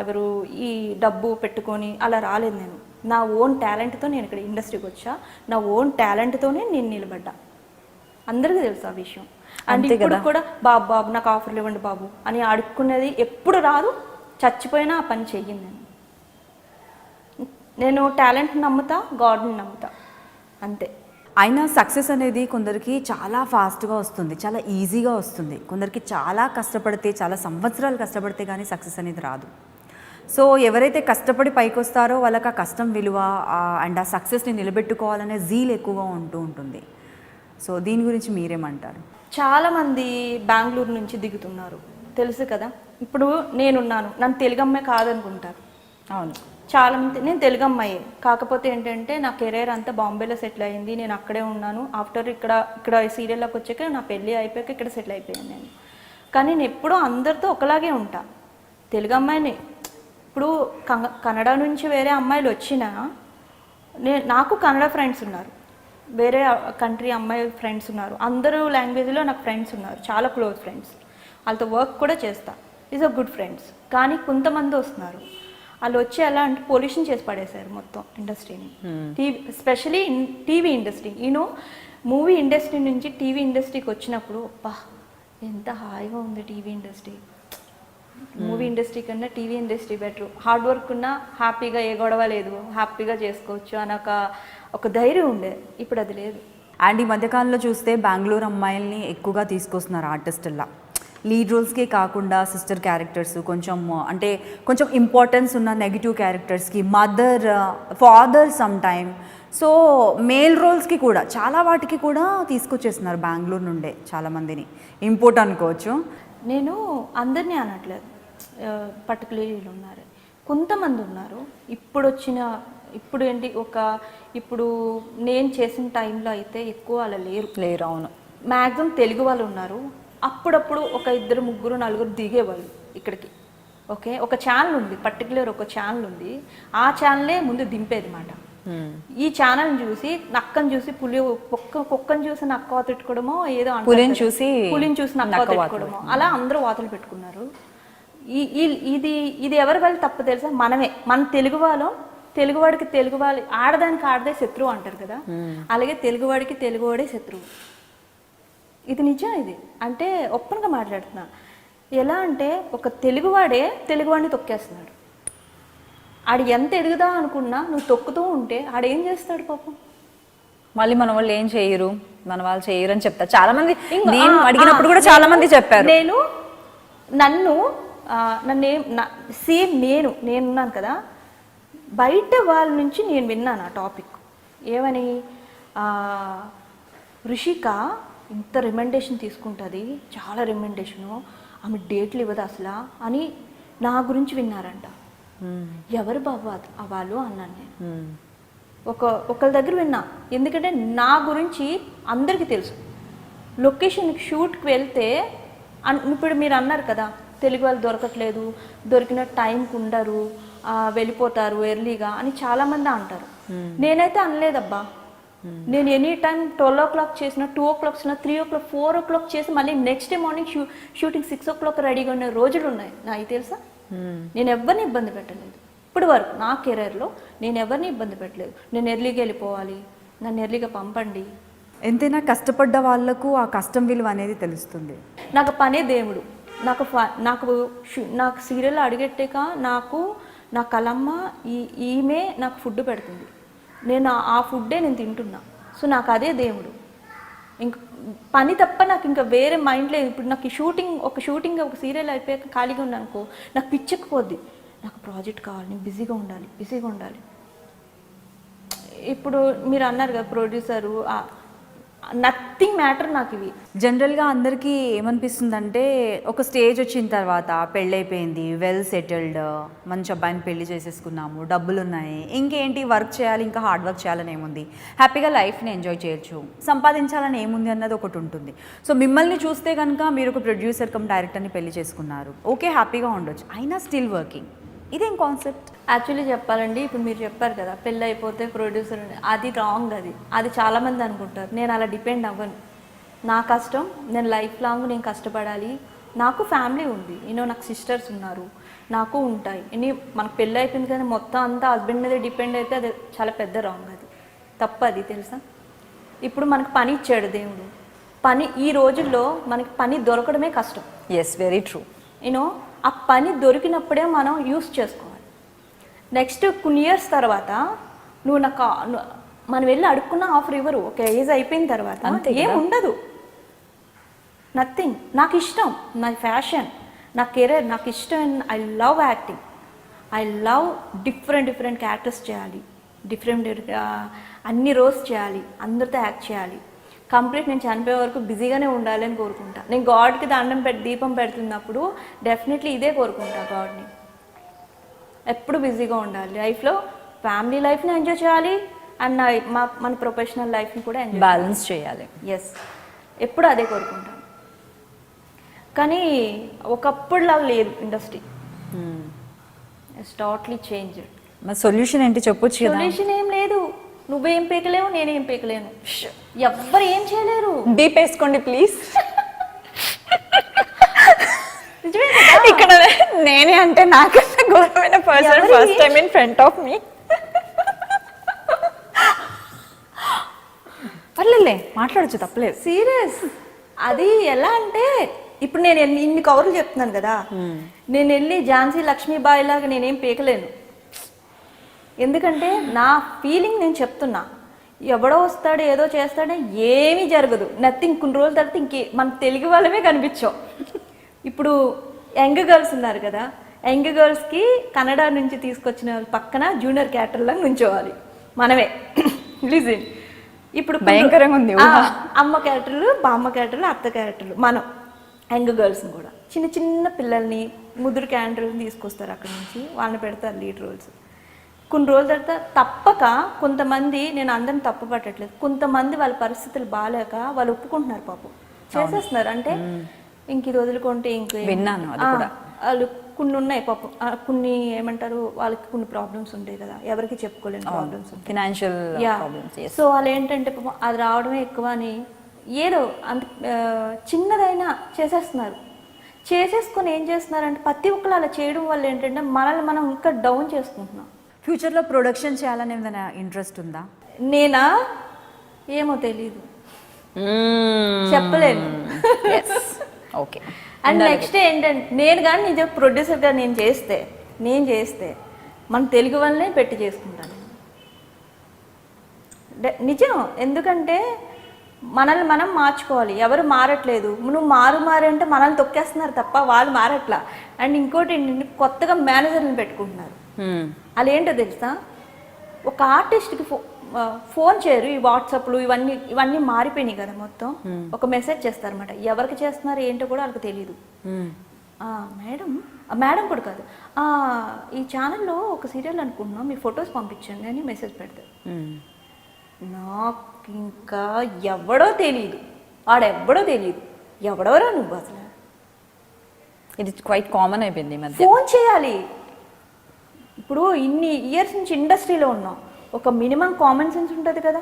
ఎవరు ఈ డబ్బు పెట్టుకొని అలా రాలేదు. నేను నా ఓన్ టాలెంట్తో నేను ఇక్కడ ఇండస్ట్రీకి వచ్చా. నా ఓన్ టాలెంట్తోనే నేను నిలబడ్డా. అందరికీ తెలుసు ఆ విషయం. అండ్ ఇప్పుడు కూడా బాబు బాబు నాకు ఆఫర్లు ఇవ్వండి బాబు అని అడుక్కునేది ఎప్పుడు రాదు. చచ్చిపోయినా ఆ పని చెయ్యింది. నేను టాలెంట్ నమ్ముతా, గాడ్ని నమ్ముతా, అంతే. అయినా సక్సెస్ అనేది కొందరికి చాలా ఫాస్ట్గా వస్తుంది, చాలా ఈజీగా వస్తుంది. కొందరికి చాలా కష్టపడితే, చాలా సంవత్సరాలు కష్టపడితే కానీ సక్సెస్ అనేది రాదు. సో ఎవరైతే కష్టపడి పైకి వస్తారో వాళ్ళకి ఆ కష్టం విలువ అండ్ ఆ సక్సెస్ని నిలబెట్టుకోవాలనే జీల్ ఎక్కువగా ఉంటుంది. సో దీని గురించి మీరేమంటారు? చాలామంది బెంగళూరు నుంచి దిగుతున్నారు, తెలుసు కదా. ఇప్పుడు నేనున్నాను, నన్ను తెలుగు అమ్మాయి కాదనుకుంటారు. అవును, చాలామంది నేను తెలుగు అమ్మాయి, కాకపోతే ఏంటంటే నా కెరీర్ అంతా బాంబేలో సెటిల్ అయ్యింది. నేను అక్కడే ఉన్నాను. ఆఫ్టర్ ఇక్కడ సీరియల్లోకి వచ్చాక నా పెళ్ళి అయిపోయాక ఇక్కడ సెటిల్ అయిపోయాను నేను. కానీ నేను ఎప్పుడూ అందరితో ఒకలాగే ఉంటా, తెలుగు అమ్మాయిని. ఇప్పుడు కన్నడ నుంచి వేరే అమ్మాయిలు వచ్చినా నాకు కన్నడ ఫ్రెండ్స్ ఉన్నారు, వేరే కంట్రీ అమ్మాయి ఫ్రెండ్స్ ఉన్నారు, అందరూ లాంగ్వేజ్లో నాకు ఫ్రెండ్స్ ఉన్నారు, చాలా క్లోజ్ ఫ్రెండ్స్. వాళ్ళతో వర్క్ కూడా చేస్తా, ఈజ్ అ గుడ్ ఫ్రెండ్స్. కానీ కొంతమంది వస్తున్నారు, వాళ్ళు వచ్చి ఎలా అంటే పొల్యూషన్ చేసి పడేశారు మొత్తం ఇండస్ట్రీని. Especially TV industry. Movie industry నుంచి టీవీ ఇండస్ట్రీకి వచ్చినప్పుడు అబ్బా ఎంత హాయిగా ఉంది టీవీ ఇండస్ట్రీ. మూవీ ఇండస్ట్రీ కన్నా TV industry better. Hard work ఉన్నా హ్యాపీగా ఏ గొడవ లేదు, హ్యాపీగా చేసుకోవచ్చు అని ఒక ధైర్యం ఉండే. ఇప్పుడు అది లేదు. అండ్ ఈ మధ్యకాలంలో చూస్తే బెంగళూరు అమ్మాయిల్ని ఎక్కువగా తీసుకొస్తున్నారు ఆర్టిస్టుల్లా. లీడ్ రోల్స్కే కాకుండా సిస్టర్ క్యారెక్టర్స్, కొంచెం ఇంపార్టెన్స్ ఉన్న నెగిటివ్ క్యారెక్టర్స్కి, mother, father some time. So male రోల్స్కి కూడా చాలా వాటికి కూడా తీసుకొచ్చేస్తున్నారు బెంగళూరు నుండే చాలామందిని. ఇంపోర్ట్ అనుకోవచ్చు. నేను అందరినీ అనట్లేదు, పర్టికులర్లీ ఉన్నారు, కొంతమంది ఉన్నారు. ఇప్పుడు ఇప్పుడు నేను చేసిన టైంలో అయితే ఎక్కువ అలా లేరు. అవును, మ్యాక్సిమం తెలుగు వాళ్ళు ఉన్నారు. అప్పుడప్పుడు ఒక 2, 3, 4 దిగేవాళ్ళు ఇక్కడికి. ఓకే, ఒక ఛానల్ ఉంది, పర్టికులర్ ఒక ఛానల్ ఉంది. ఆ ఛానలే ముందు దింపేది మాట. ఈ ఛానల్ని చూసి నక్కని చూసి కుక్కని చూసి నక్క తిట్టుకోవడమో ఏదో, పులిని చూసి నక్క తిట్టుకోవడమో, అలా అందరూ వాతలు పెట్టుకున్నారు. ఇది ఎవరి వల్ల తప్పు తెలుసా? మనమే. మన తెలుగువాడికి తెలుగువాడి, ఆడదానికి ఆడదే శత్రువు అంటారు కదా, అలాగే తెలుగువాడికి తెలుగువాడే శత్రువు. ఇది నిజం. ఇది అంటే ఓపెన్గా మాట్లాడుతున్నా. ఎలా అంటే ఒక తెలుగువాడే తెలుగువాడిని తొక్కేస్తున్నాడు. ఆడు ఎంత ఎదుగుదాం అనుకున్నా నువ్వు తొక్కుతూ ఉంటే ఆడేం చేస్తాడు పాపం. మళ్ళీ మన వాళ్ళు ఏం చేయరు, మన వాళ్ళు చేయరు అని చెప్తారు చాలా మంది. నేను అడిగినప్పుడు కూడా చాలా మంది చెప్పారు. నన్ను సేమ్ నేనున్నాను కదా, బయట వాళ్ళ నుంచి నేను విన్నాను ఆ టాపిక్. ఏమని, రుషిక ఇంత రికమెండేషన్ తీసుకుంటుంది, చాలా రికమెండేషను, ఆమె డేట్లు ఇవ్వదు అసలు అని నా గురించి విన్నారంట. ఎవరు బాబు వాళ్ళు అన్నాను నేను. ఒకళ్ళ దగ్గర విన్నా. ఎందుకంటే నా గురించి అందరికీ తెలుసు. లొకేషన్కి షూట్కి వెళ్తే ఇప్పుడు మీరు అన్నారు కదా, తెలుగు వాళ్ళు దొరకట్లేదు, దొరికిన టైంకి ఉండరు, వెళ్ళిపోతారు ఎర్లీగా అని చాలామంది అంటారు. నేనైతే అనలేదబ్బా. నేను ఎనీ టైం 12 o'clock చేసిన, 2 o'clock చేసిన, 3 o'clock, 4 o'clock చేసి మళ్ళీ next day morning shooting 6 o'clock రెడీగా ఉన్న రోజులు ఉన్నాయి నాకు తెలుసా. నేను ఎవరిని ఇబ్బంది పెట్టలేదు ఇప్పుడు వరకు. నా కెరీర్లో నేను ఎవరిని ఇబ్బంది పెట్టలేదు. నేను ఎర్లీగా వెళ్ళిపోవాలి, నన్ను ఎర్లీగా పంపండి. ఎంతైనా కష్టపడ్డ వాళ్ళకు ఆ కష్టం విలువ అనేది తెలుస్తుంది. నాకు పనే దేవుడు. నాకు సీరియల్ అడిగెట్టాక నా కలమ్మ ఈమె నాకు ఫుడ్ పెడుతుంది. నేను ఆ ఫుడ్డే నేను తింటున్నా. సో నాకు అదే దేవుడు. ఇంక పని తప్ప నాకు ఇంకా వేరే మైండ్ లేదు. ఇప్పుడు నాకు ఒక సీరియల్ అయిపోయాక ఖాళీగా ఉన్నాను అనుకో, నాకు పిచ్చెక్కిపోద్ది. నాకు ప్రాజెక్ట్ కావాలి, నేను బిజీగా ఉండాలి. ఇప్పుడు మీరు అన్నారు కదా ప్రొడ్యూసరు, నథింగ్ మ్యాటర్ నాకు ఇవి. జనరల్గా అందరికీ ఏమనిపిస్తుందంటే, ఒక స్టేజ్ వచ్చిన తర్వాత పెళ్ళైపోయింది, వెల్ సెటిల్డ్, మంచి అబ్బాయిని పెళ్లి చేసేసుకున్నాము, డబ్బులు ఉన్నాయి, ఇంకేంటి వర్క్ చేయాలి, ఇంకా హార్డ్ వర్క్ చేయాలని ఏముంది, హ్యాపీగా లైఫ్ని ఎంజాయ్ చేయొచ్చు, సంపాదించాలని ఏముంది అన్నది ఒకటి ఉంటుంది. సో మిమ్మల్ని చూస్తే కనుక మీరు ఒక ప్రొడ్యూసర్ కమ్ డైరెక్టర్ని పెళ్లి చేసుకున్నారు, ఓకే హ్యాపీగా ఉండొచ్చు, అయినా స్టిల్ వర్కింగ్. ఇదేం కాన్సెప్ట్? యాక్చువల్లీ చెప్పాలండి, ఇప్పుడు మీరు చెప్పారు కదా పెళ్ళి అయిపోతే ప్రొడ్యూసర్ అది రాంగ్. అది చాలామంది అనుకుంటారు. నేను అలా డిపెండ్ అవ్వను. నా కష్టం, నేను లైఫ్ లాంగ్ నేను కష్టపడాలి. నాకు ఫ్యామిలీ ఉంది, నాకు సిస్టర్స్ ఉన్నారు, నాకు ఉంటాయి. మనకు పెళ్ళి అయిపోయింది కానీ మొత్తం అంతా హస్బెండ్ మీద డిపెండ్ అయితే అది చాలా పెద్ద రాంగ్. అది తప్పది, తెలుసా? ఇప్పుడు మనకు పని ఇచ్చాడు దేవుడు. పని ఈ రోజుల్లో మనకి పని దొరకడమే కష్టం. Yes, very true. ఆ పని దొరికినప్పుడే మనం యూస్ చేసుకోవాలి. నెక్స్ట్ కొన్ని ఇయర్స్ తర్వాత మనం వెళ్ళి అడుక్కున్న ఆఫర్ ఇవ్వరు. ఒక ఏజ్ అయిపోయిన తర్వాత ఏం ఉండదు, నథింగ్. నాకు ఇష్టం, నా ఫ్యాషన్, నా కెరీర్, నాకు ఇష్టం. I love acting. I love different characters చేయాలి, అన్ని రోల్స్ చేయాలి, అందరితో యాక్ట్ చేయాలి. కంప్లీట్ నేను చనిపోయే వరకు బిజీగానే ఉండాలి అని కోరుకుంటా. నేను గాడ్కి దండం దీపం పెడుతున్నప్పుడు డెఫినెట్లీ ఇదే కోరుకుంటా, గాడ్ని. ఎప్పుడు బిజీగా ఉండాలి లైఫ్లో. ఫ్యామిలీ లైఫ్ని ఎంజాయ్ చేయాలి అండ్ మన ప్రొఫెషనల్ లైఫ్ని కూడా ఎంజాయ్ బ్యాలెన్స్ చేయాలి. ఎస్, ఎప్పుడు అదే కోరుకుంటాను. కానీ ఒకప్పుడులాగా లేదు ఇండస్ట్రీ. It's totally change. మరి సొల్యూషన్ ఏంటి చెప్పొచ్చు కదా? సొల్యూషన్ ఏం లేదు. నువ్వేం పీకలేవు, నేనేం పీకలేను, ఎవ్వరు ఏం చేయలేరు. డీప్ వేసుకోండి ప్లీజ్. ఇక్కడ నేనే అంటే నాకన్నా ఘోరమైన person first time in front of me. పర్లేదులే, మాట్లాడచ్చు, తప్పలేదు. సీరియస్. అది ఎలా అంటే ఇప్పుడు నేను ఇన్ని కవర్లు చెప్తున్నాను కదా, నేను వెళ్ళి ఝాన్సీ లక్ష్మీబాయి లాగా నేనేం పీకలేను. ఎందుకంటే నా ఫీలింగ్ నేను చెప్తున్నా. ఎవడో వస్తాడు ఏదో చేస్తాడే, ఏమీ జరగదు, నథింగ్. కొన్ని రోజుల తర్వాత మన తెలుగు వాళ్ళమే కనిపించాం. ఇప్పుడు యంగ్ గర్ల్స్ ఉన్నారు కదా, యంగ్ గర్ల్స్కి కన్నడ నుంచి తీసుకొచ్చిన వాళ్ళ పక్కన జూనియర్ క్యారెక్టర్లా నుంచోవాలి మనమే. లిజన్, ఇప్పుడు భయంకరంగా ఉంది. అమ్మ క్యారెక్టర్లు, బామ్మ క్యారెక్టర్లు, అత్త క్యారెక్టర్లు, మనం యంగ్ గర్ల్స్ని కూడా చిన్న పిల్లల్ని, ముదురు క్యారెక్టర్ని తీసుకొస్తారు అక్కడి నుంచి, వాళ్ళని పెడతారు లీడ్ రోల్స్. కొన్ని రోజుల తర్వాత తప్పక కొంతమంది, నేను అందరిని తప్పు పట్టట్లేదు, కొంతమంది వాళ్ళ పరిస్థితులు బాగాలేక వాళ్ళు ఒప్పుకుంటున్నారు, పాపం చేసేస్తున్నారు. అంటే ఇంక ఇది వదులుకుంటే విన్నాను అది కూడా. వాళ్ళు కొన్ని ఉన్నాయి పాపం, కొన్ని ఏమంటారు, వాళ్ళకి కొన్ని ప్రాబ్లమ్స్ ఉంటాయి కదా, ఎవరికి చెప్పుకోలేని ప్రాబ్లమ్స్ ఉంటాయి, ఫినాన్షియల్. సో వాళ్ళు ఏంటంటే పాపం అది రావడమే ఎక్కువ అని ఏదో అంత చిన్నదైనా చేసేస్తున్నారు. చేసేసుకొని ఏం చేస్తున్నారంటే ప్రతి ఒక్కరు అలా చేయడం వల్ల ఏంటంటే మనల్ని మనం ఇంకా డౌన్ చేసుకుంటున్నాం. ఫ్యూచర్లో ప్రొడక్షన్ చేయాలని ఏమైనా ఇంట్రెస్ట్ ఉందా? నేనా, ఏమో తెలీదు, చెప్పలేను. ఓకే. అండ్ నెక్స్ట్ ఏంటంటే నేను కానీ నిజం ప్రొడ్యూసర్గా నేను చేస్తే మన తెలుగు వాళ్ళనే పెట్టి చేసుకుంటాను నిజం. ఎందుకంటే మనల్ని మనం మార్చుకోవాలి, ఎవరు మారట్లేదు. నువ్వు మారంటే మనల్ని తొక్కేస్తున్నారు తప్ప వాళ్ళు మారట్లా. అండ్ ఇంకోటి ఏంటంటే కొత్తగా మేనేజర్ని పెట్టుకుంటున్నారు. అదేంటో తెలుసా, ఒక ఆర్టిస్ట్కి ఫోన్ చేయరు. ఈ వాట్సాప్లు ఇవన్నీ మారిపోయినాయి కదా మొత్తం. ఒక మెసేజ్ చేస్తారన్నమాట, ఎవరికి చేస్తున్నారు ఏంటో కూడా వాళ్ళకి తెలియదు. మేడం కూడా కాదు, ఈ ఛానల్లో ఒక సీరియల్ అనుకుంటున్నాం, మీ ఫొటోస్ పంపించండి అని మెసేజ్ పెడతారు. నాకు ఇంకా ఎవడో తెలియదు, వాడెవ్వడో తెలియదు, ఎవడెవరో నువ్వు అసలు. ఇది క్వైట్ కామన్ అయిపోయింది ఈ మధ్య. ఫోన్ చేయాలి. ఇప్పుడు ఇన్ని ఇయర్స్ నుంచి ఇండస్ట్రీలో ఉన్నాం, ఒక మినిమం కామన్ సెన్స్ ఉంటుంది కదా.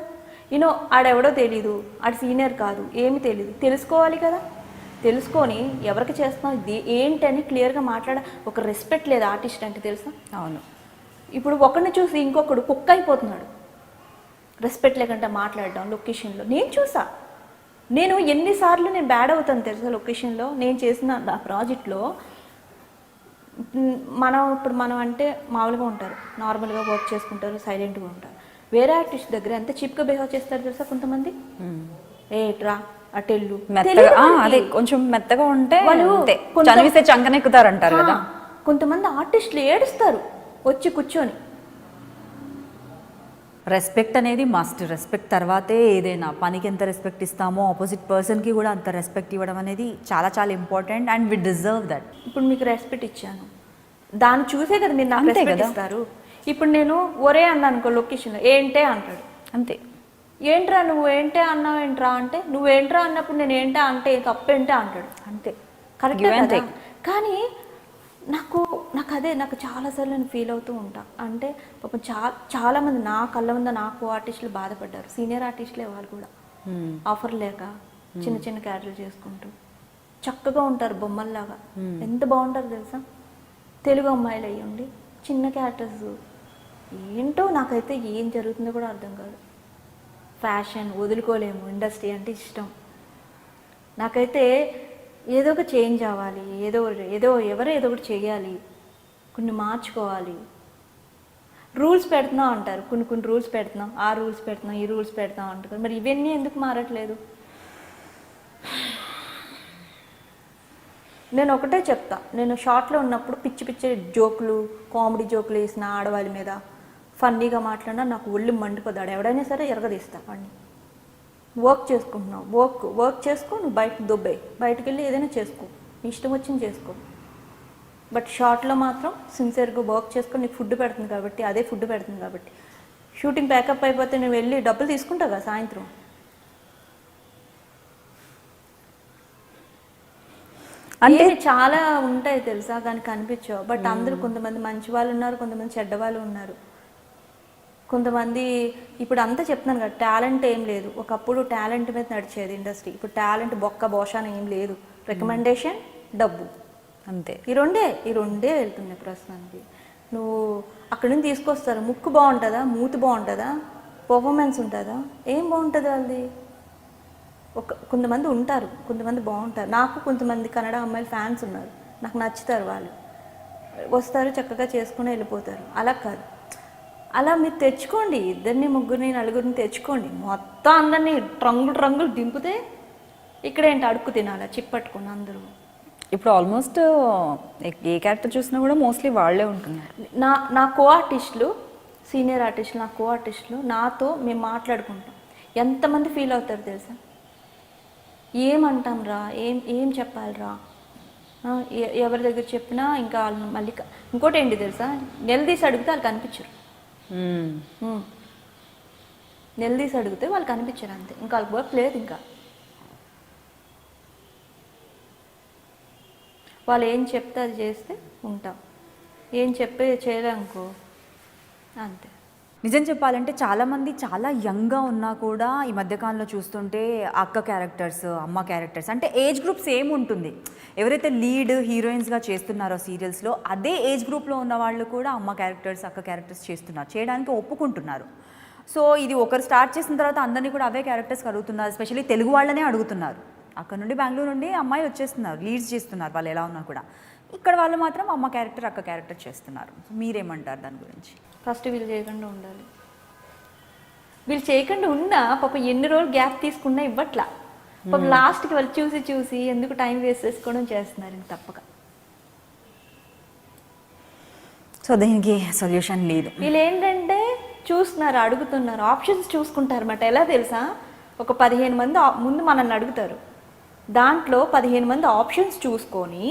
ఆడెవడో తెలీదు, ఆడ సీనియర్ కాదు, ఏమి తెలీదు, తెలుసుకోవాలి కదా. తెలుసుకొని ఎవరికి చేస్తున్నాం ఇది ఏంటని క్లియర్గా ఒక రెస్పెక్ట్ లేదు ఆర్టిస్ట్ అంటే, తెలుసా? అవును. ఇప్పుడు ఒకరిని చూసి ఇంకొకడు కుక్క అయిపోతున్నాడు, రెస్పెక్ట్ లేకుండా మాట్లాడడం లొకేషన్లో. నేను చూసా, నేను ఎన్నిసార్లు నేను బ్యాడ్ అవుతాను తెలుసా లొకేషన్లో. నేను చేసిన నా ప్రాజెక్ట్లో మనం అంటే మామూలుగా ఉంటారు, నార్మల్గా వర్క్ చేసుకుంటారు, సైలెంట్గా ఉంటారు. వేరే ఆర్టిస్ట్ దగ్గర ఎంత చీప్గా బిహేవ్ చేస్తారు తెలుసా కొంతమంది. ఏట్రా అటెల్లు, అదే కొంచెం మెత్తగా ఉంటే వాళ్ళు చనివిస్తే చంకనెక్కుతారంటారు కదా. కొంతమంది ఆర్టిస్టులు ఏడుస్తారు వచ్చి కూర్చొని. రెస్పెక్ట్ అనేది మస్ట్. రెస్పెక్ట్ తర్వాతే ఏదైనా. పనికి ఎంత రెస్పెక్ట్ ఇస్తామో ఆపోజిట్ పర్సన్కి కూడా అంత రెస్పెక్ట్ ఇవ్వడం అనేది చాలా చాలా important and we deserve that. ఇప్పుడు మీకు రెస్పెక్ట్ ఇచ్చాను, దాన్ని చూసే కదా మీరు నాకు రెస్పెక్ట్ ఇస్తారు. ఇప్పుడు నేను ఒరే అన్నాను అనుకో లొకేషన్లో, ఏంటే అంటాడు, అంతే. ఏంట్రా నువ్వు ఏంటే అన్నావు ఏంట్రా అంటే, నువ్వేంట్రా అన్నప్పుడు నేను ఏంటా అంటే తప్పేంటే అంటాడు, అంతే. కరెక్ట్. కానీ నాకు చాలాసార్లు నేను ఫీల్ అవుతూ ఉంటా. అంటే పాపం చాలామంది నా కళ్ళ ముందు నాకు ఆర్టిస్టులు బాధపడ్డారు, సీనియర్ ఆర్టిస్టులే వాళ్ళు కూడా. ఆఫర్ లేక చిన్న చిన్న క్యారెక్టర్లు చేసుకుంటూ చక్కగా ఉంటారు బొమ్మల్లాగా. ఎంత బాగుంటారు తెలుసా, తెలుగు అమ్మాయిలు అయ్యి ఉండి చిన్న క్యారెక్టర్స్. ఏంటో నాకైతే ఏం జరుగుతుందో కూడా అర్థం కాదు. ఫ్యాషన్ వదులుకోలేము, ఇండస్ట్రీ అంటే ఇష్టం. నాకైతే ఏదో ఒక చేంజ్ అవ్వాలి, ఏదో ఒకటి చేయాలి, కొన్ని మార్చుకోవాలి. రూల్స్ పెడుతున్నాం అంటారు, కొన్ని రూల్స్ పెడుతున్నాం, ఆ రూల్స్ పెడుతున్నాం, ఈ రూల్స్ పెడుతున్నాం అంటారు. మరి ఇవన్నీ ఎందుకు మారట్లేదు? నేను ఒకటే చెప్తా, నేను షార్ట్లో ఉన్నప్పుడు పిచ్చి పిచ్చి జోకులు, కామెడీ జోకులు వేసిన ఆడవాళ్ళ మీద ఫన్నీగా మాట్లాడినా నాకు ఒళ్ళు మండిపోతాడు. ఎవడైనా సరే ఎరగదీస్తా వాడిని. వర్క్ చేసుకుంటున్నావు, వర్క్ చేసుకో, నువ్వు బయటకు దుబ్బాయి, బయటకు వెళ్ళి ఏదైనా చేసుకో, నీ ఇష్టం వచ్చింది చేసుకో. బట్ షార్ట్లో మాత్రం సిన్సియర్గా వర్క్ చేసుకొని నీకు ఫుడ్ పెడుతుంది కాబట్టి, అదే ఫుడ్ పెడుతుంది కాబట్టి, షూటింగ్ ప్యాకప్ అయిపోతే నువ్వు వెళ్ళి డబ్బులు తీసుకుంటావు కదా సాయంత్రం. అంటే చాలా ఉంటాయి తెలుసా, కానీ కనిపించవు. బట్ అందరూ కొంతమంది మంచి వాళ్ళు ఉన్నారు, కొంతమంది చెడ్డ వాళ్ళు ఉన్నారు. కొంతమంది ఇప్పుడు అంతా చెప్తున్నాను కదా, టాలెంట్ ఏం లేదు. ఒకప్పుడు టాలెంట్ మీద నడిచేది ఇండస్ట్రీ, ఇప్పుడు టాలెంట్ బొక్క బోషాన ఏం లేదు. రికమెండేషన్, డబ్బు, అంతే. ఈ రెండే వెళ్తున్నాయి ప్రస్తుతానికి. నువ్వు అక్కడి నుంచి తీసుకొస్తారు, ముక్కు బాగుంటుందా, మూతి బాగుంటుందా, పర్ఫార్మెన్స్ ఉంటుందా, ఏం బాగుంటుంది వాళ్ళది? కొంతమంది ఉంటారు, కొంతమంది బాగుంటారు. నాకు కొంతమంది కన్నడ అమ్మాయిలు ఫ్యాన్స్ ఉన్నారు, నాకు నచ్చుతారు. వాళ్ళు వస్తారు, చక్కగా చేసుకుని వెళ్ళిపోతారు. అలా కాదు, అలా మీరు తెచ్చుకోండి, ఇద్దరిని ముగ్గురిని నలుగురిని తెచ్చుకోండి. మొత్తం అందరినీ రంగులు దింపితే ఇక్కడ ఏంటి అడుక్కు తినాలా చిప్పట్టుకుని అందరూ. ఇప్పుడు ఆల్మోస్ట్ ఏ క్యారెక్టర్ చూసినా కూడా మోస్ట్లీ వాళ్ళే ఉంటున్నారు. నా కో ఆర్టిస్టులు, సీనియర్ ఆర్టిస్టులు, నా కో ఆర్టిస్టులు నాతో మేము మాట్లాడుకుంటాం. ఎంతమంది ఫీల్ అవుతారు తెలుసా? ఏమంటాం రా, ఏం చెప్పాలిరా, ఎవరి దగ్గర చెప్పినా ఇంకా వాళ్ళు మళ్ళీ. ఇంకోటి ఏంటి తెలుసా, నిలదీసి అడిగితే వాళ్ళు కనిపించరు. నిలదీసి అడిగితే వాళ్ళు కనిపించరు, అంతే. ఇంకా వాళ్ళకి వర్క్ లేదు. ఇంకా వాళ్ళు ఏం చెప్తే అది చేస్తే ఉంటాం, ఏం చెప్పి చేయలేనుకో అంతే. నిజం చెప్పాలంటే చాలామంది చాలా యంగ్గా ఉన్నా కూడా ఈ మధ్యకాలంలో చూస్తుంటే అక్క క్యారెక్టర్స్, అమ్మ క్యారెక్టర్స్, అంటే ఏజ్ గ్రూప్ సేమ్ ఉంటుంది. ఎవరైతే లీడ్ హీరోయిన్స్గా చేస్తున్నారో సీరియల్స్లో, అదే ఏజ్ గ్రూప్లో ఉన్న వాళ్ళు కూడా అమ్మ క్యారెక్టర్స్, అక్క క్యారెక్టర్స్ చేస్తున్నారు, చేయడానికి ఒప్పుకుంటున్నారు. సో ఇది ఒకరు స్టార్ట్ చేసిన తర్వాత అందరినీ కూడా అవే క్యారెక్టర్స్ అడుగుతున్నారు. ఎస్పెషల్లీ తెలుగు వాళ్ళనే అడుగుతున్నారు. అక్కడ నుండి బెంగళూరు నుండి అమ్మాయిలు వచ్చేస్తున్నారు, లీడ్స్ చేస్తున్నారు, వాళ్ళు ఎలా ఉన్నా కూడా. ఇక్కడ వాళ్ళు మాత్రం అమ్మ క్యారెక్టర్, అక్క క్యారెక్టర్ చేస్తున్నారు. మీరేమంటారు దాని గురించి? ఫస్ట్ వీళ్ళు చేయకుండా ఉండాలి. వీళ్ళు చేయకుండా ఉన్నా పాప ఎన్ని రోజులు గ్యాప్ తీసుకున్నా ఇవ్వట్లా. పాప లాస్ట్కి వాళ్ళు చూసి ఎందుకు టైం వేస్ట్ చేసుకోవడం చేస్తున్నారు ఇంక తప్పక. సో దీనికి సొల్యూషన్ లేదు. వీళ్ళు ఏంటంటే చూస్తున్నారు, అడుగుతున్నారు, ఆప్షన్స్ చూసుకుంటారు అన్నమాట. ఎలా తెలుసా, ఒక 15 మంది ముందు మనల్ని అడుగుతారు, దాంట్లో 15 మంది ఆప్షన్స్ చూసుకొని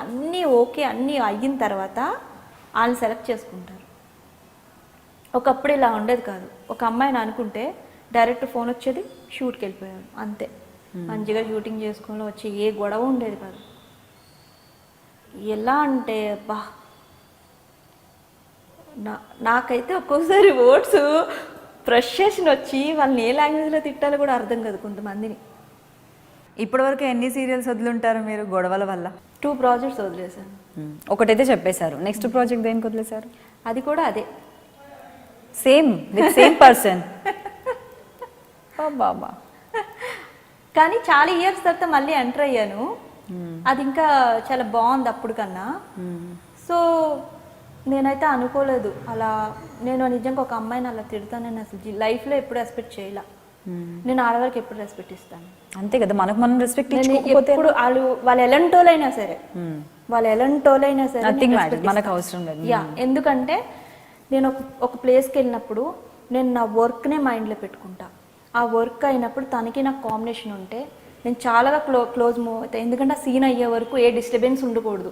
అన్నీ ఓకే అన్నీ అయిన తర్వాత వాళ్ళని సెలెక్ట్ చేసుకుంటారు. ఒకప్పుడు ఇలా ఉండేది కాదు. ఒక అమ్మాయిని అనుకుంటే డైరెక్ట్ ఫోన్ వచ్చేది, షూట్కి వెళ్ళిపోయాడు, అంతే. మంచిగా షూటింగ్ చేసుకుని వచ్చి ఏ గొడవ ఉండేది కాదు. ఎలా అంటే బా, నాకైతే ఒక్కోసారి వర్డ్స్ ఫ్రస్ట్రేషన్ వచ్చి వాళ్ళని ఏ లాంగ్వేజ్లో తిట్టాలో కూడా అర్థం కాదు కొంతమందిని. ఇప్పటివరకు ఎన్ని సీరియల్స్ వదులుంటారు మీరు గొడవల వల్ల? 2 ప్రాజెక్ట్స్ వదిలేశాను. ఒకటైతే చెప్పేశారు, నెక్స్ట్ ప్రాజెక్ట్ దేనికి వదిలేశారు? అది కూడా అదే, సేమ్ విత్ సేమ్ పర్సన్. బాబా, కానీ చాలా ఇయర్స్ తర్వాత మళ్ళీ ఎంటర్ అయ్యాను. అది ఇంకా చాలా బాగుంది అప్పుడు కన్నా. సో నేనైతే అనుకోలేదు అలా. నేను నిజంగా ఒక అమ్మాయిని అలా తిడతానని అసలు లైఫ్లో ఎప్పుడు ఎక్స్పెక్ట్ చేయలే. నేను ఆడవాళ్ళకి ఎప్పుడు రెస్పెక్ట్ ఇస్తాను, అంతే కదా. మనకు మనం రెస్పెక్ట్ ఎప్పుడు వాళ్ళు ఎలాంటోళ్ళైనా సరే, మనకు అవసరం లేదు. యా, ఎందుకంటే నేను ఒక ప్లేస్కి వెళ్ళినప్పుడు నేను నా వర్క్నే మైండ్లో పెట్టుకుంటా. ఆ వర్క్ అయినప్పుడు తనకి నాకు కాంబినేషన్ ఉంటే నేను చాలా క్లోజ్ మూవ్ అవుతాను. ఎందుకంటే ఆ సీన్ అయ్యే వరకు ఏ డిస్టర్బెన్స్ ఉండకూడదు.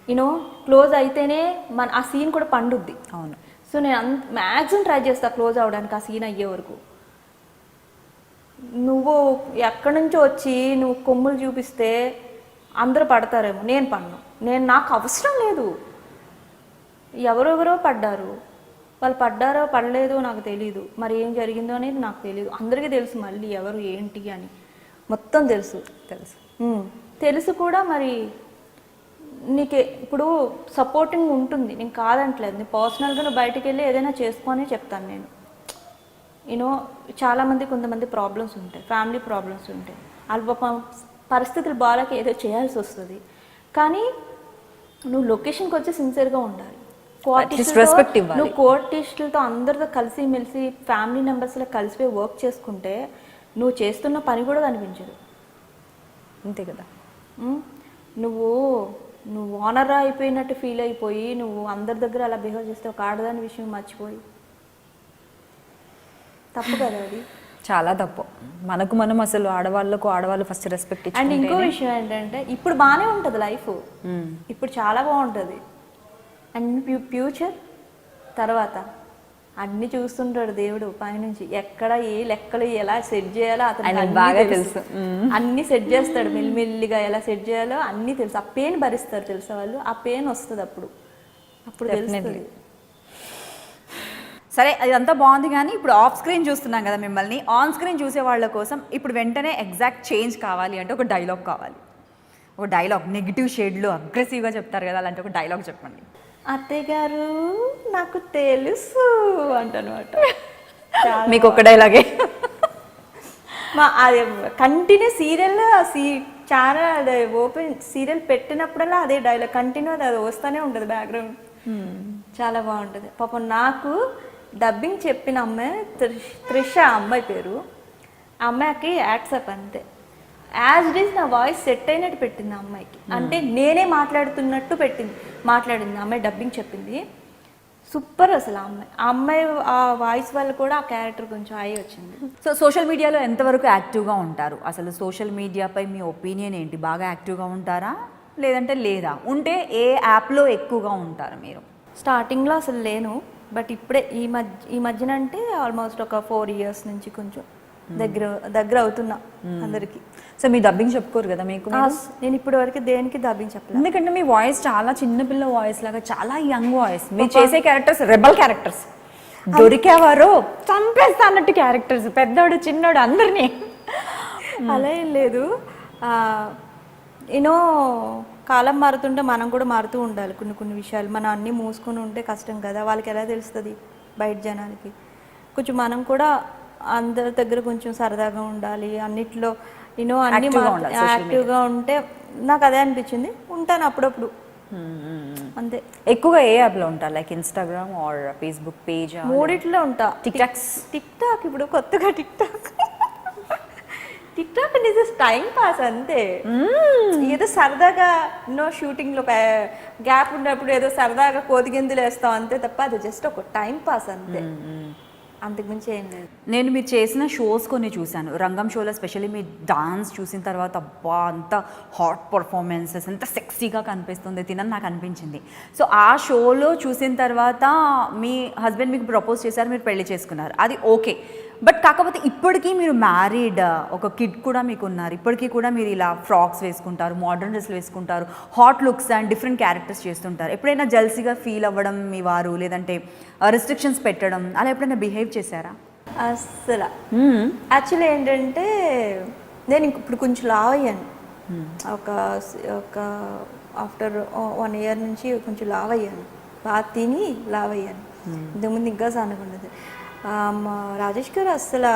యూనో క్లోజ్ అయితేనే ఆ సీన్ కూడా పండుద్ది. అవును. సో నేను మ్యాక్సిమం ట్రై చేస్తా క్లోజ్ అవ్వడానికి ఆ సీన్ అయ్యే వరకు. నువ్వు ఎక్కడి నుంచో వచ్చి నువ్వు కొమ్ములు చూపిస్తే అందరూ పడతారేమో, నేను పడను. నాకు అవసరం లేదు. ఎవరెవరో పడ్డారు, వాళ్ళు పడ్డారో పడలేదో నాకు తెలీదు, మరి ఏం జరిగిందో అనేది నాకు తెలీదు. అందరికీ తెలుసు మళ్ళీ ఎవరు ఏంటి అని మొత్తం తెలుసు. తెలుసు కూడా. మరి నీకు ఇప్పుడు సపోర్టింగ్ ఉంటుంది, నేను కాదంటలేదు. నేను పర్సనల్గా నువ్వు బయటికి వెళ్ళి ఏదైనా చేసుకొని చెప్తాను నేను. చాలామంది కొంతమంది ప్రాబ్లమ్స్ ఉంటాయి, ఫ్యామిలీ ప్రాబ్లమ్స్ ఉంటాయి, వాళ్ళ పరిస్థితులు బాగాలేక ఏదో చేయాల్సి వస్తుంది. కానీ నువ్వు లొకేషన్కి వచ్చి సిన్సియర్గా ఉండాలి. నువ్వు కోఆర్టిస్టులతో అందరితో కలిసి మెలిసి ఫ్యామిలీ మెంబర్స్లో కలిసిపోయి వర్క్ చేసుకుంటే నువ్వు చేస్తున్న పని కూడా కనిపించదు. అంతే కదా. నువ్వు ఓనర్ అయిపోయినట్టు ఫీల్ అయిపోయి నువ్వు అందరి దగ్గర అలా బిహేవ్ చేస్తే ఒక ఆడదాని విషయం మర్చిపోయి, తప్పు కదా అది. చాలా తప్పు. మనం అసలు ఆడవాళ్ళు ఫస్ట్ రెస్పెక్ట్ ఇచ్చి. అండ్ ఇంకో విషయం ఏంటంటే ఇప్పుడు బాగానే ఉంటుంది లైఫ్, ఇప్పుడు చాలా బాగుంటుంది. అండ్ ఫ్యూచర్ తర్వాత అన్ని చూస్తుంటాడు దేవుడు పైనుంచి, ఎక్కడ ఏ లెక్కలు ఎలా సెట్ చేయాలో అతను బాగా తెలుసు. అన్ని సెట్ చేస్తాడు మెల్లిమెల్లిగా, ఎలా సెట్ చేయాలో అన్ని తెలుసు. ఆ పెయిన్ భరిస్తారు తెలుసా వాళ్ళు, ఆ పెయిన్ వస్తుంది అప్పుడు తెలుస్తుంది. సరే, అదంతా బాగుంది. కానీ ఇప్పుడు ఆఫ్ స్క్రీన్ చూస్తున్నాం కదా మిమ్మల్ని, ఆన్ స్క్రీన్ చూసే వాళ్ళ కోసం ఇప్పుడు వెంటనే ఎగ్జాక్ట్ చేంజ్ కావాలి అంటే ఒక డైలాగ్ కావాలి. ఒక డైలాగ్ నెగిటివ్ షేడ్లో అగ్రెసివ్గా చెప్తారు కదా, అలాంటి ఒక డైలాగ్ చెప్పండి. అత్తయ్య గారు నాకు తెలుసు అంటనమాట. మీకు ఒక డైలాగే అది continue serial channel open serial పెట్టినప్పుడల్లా అదే డైలాగ్ కంటిన్యూ అది వస్తూనే ఉంటుంది బ్యాక్గ్రౌండ్. చాలా బాగుంటుంది. పాపం నాకు డబ్బింగ్ చెప్పిన అమ్మాయి త్రిష అమ్మాయి పేరు. ఆ అమ్మాయికి యాక్సెప్ట్ అంతే, యాజ్ ఇట్ ఈస్ నా వాయిస్ సెట్ అయినట్టు పెట్టింది ఆ అమ్మాయికి. అంటే నేనే మాట్లాడుతున్నట్టు మాట్లాడింది ఆ అమ్మాయి, డబ్బింగ్ చెప్పింది. సూపర్ అసలు ఆ అమ్మాయి ఆ వాయిస్ వల్ల కూడా ఆ క్యారెక్టర్ కొంచెం హై వచ్చింది. సో సోషల్ మీడియాలో ఎంతవరకు యాక్టివ్గా ఉంటారు? అసలు సోషల్ మీడియాపై మీ ఒపీనియన్ ఏంటి? బాగా యాక్టివ్గా ఉంటారా లేదంటే లేదా? ఉంటే ఏ యాప్లో ఎక్కువగా ఉంటారు మీరు? స్టార్టింగ్లో అసలు లేను, బట్ ఇప్పుడే ఈ మధ్యన అంటే ఆల్మోస్ట్ ఒక 4 years నుంచి కొంచెం దగ్గర అవుతున్నా అందరికి. సో మీ డబ్బింగ్ చెప్పుకోరు కదా మీకు? నేను ఇప్పటి వరకు దేనికి డబ్బింగ్ చెప్పలేదు, ఎందుకంటే మీ వాయిస్ చాలా చిన్నపిల్ల వాయిస్ లాగా, చాలా యంగ్ వాయిస్. మీరు చేసే క్యారెక్టర్స్ రెబల్ క్యారెక్టర్స్, దొరికేవారు చంపేస్తా అన్నట్టు క్యారెక్టర్స్, పెద్దోడు చిన్నోడు అందరినీ. అలా ఏం లేదు. కాలం మారుతుంటే మనం కూడా మారుతూ ఉండాలి. కొన్ని విషయాలు మనం అన్నీ మూసుకొని ఉంటే కష్టం కదా, వాళ్ళకి ఎలా తెలుస్తుంది బయట జనానికి. కొంచెం మనం కూడా అందరి దగ్గర కొంచెం సరదాగా ఉండాలి, అన్నిట్లో అన్ని యాక్టివ్గా ఉంటే నాకు అదే అనిపించింది. ఉంటాను అప్పుడప్పుడు అంతే. ఎక్కువగా ఏ యాప్లో ఉంటారు? Like Instagram are Facebook page? మూడిట్లో ఉంటా. టిక్ టాక్ ఇప్పుడు కొత్తగా tick talk just time pass అంతే. ఏదో సరదాగా షూటింగ్లో గ్యాప్ ఉన్నప్పుడు ఏదో సరదాగా కోతిగిందులు వేస్తాం అంతే తప్ప అది జస్ట్ ఒక టైం పాస్ అంతే, అంతకుమించి ఏం లేదు. నేను మీరు చేసిన షోస్ కొన్ని చూశాను, రంగం షోలో స్పెషల్లీ మీ డాన్స్ చూసిన తర్వాత అబ్బా అంత హాట్ పర్ఫార్మెన్సెస్, ఎంత సెక్సీగా కనిపిస్తుంది తినని నాకు అనిపించింది. సో ఆ షోలో చూసిన తర్వాత మీ హస్బెండ్ మీకు ప్రపోజ్ చేశారు, మీరు పెళ్లి చేసుకున్నారు, అది ఓకే. బట్ కాకపోతే ఇప్పటికీ మీరు మ్యారీడ్, ఒక కిడ్ కూడా మీకు ఉన్నారు, ఇప్పటికీ కూడా మీరు ఇలా ఫ్రాక్స్ వేసుకుంటారు, మోడర్న్ డ్రెస్లు వేసుకుంటారు, hot looks and different characters చేస్తుంటారు. ఎప్పుడైనా జల్సీగా ఫీల్ అవ్వడం మీ వారు, లేదంటే రిస్ట్రిక్షన్స్ పెట్టడం, అలా ఎప్పుడైనా బిహేవ్ చేశారా? అసలు యాక్చువల్లీ ఏంటంటే నేను ఇప్పుడు కొంచెం లావ్ అయ్యాను. ఒక ఆఫ్టర్ 1 year నుంచి కొంచెం లావ్ అయ్యాను, బాగా తిని లావ్ అయ్యాను. ఇంతకుముందు ఇంకా సన్నగుండదు. మా రాజేష్ గారు అసలు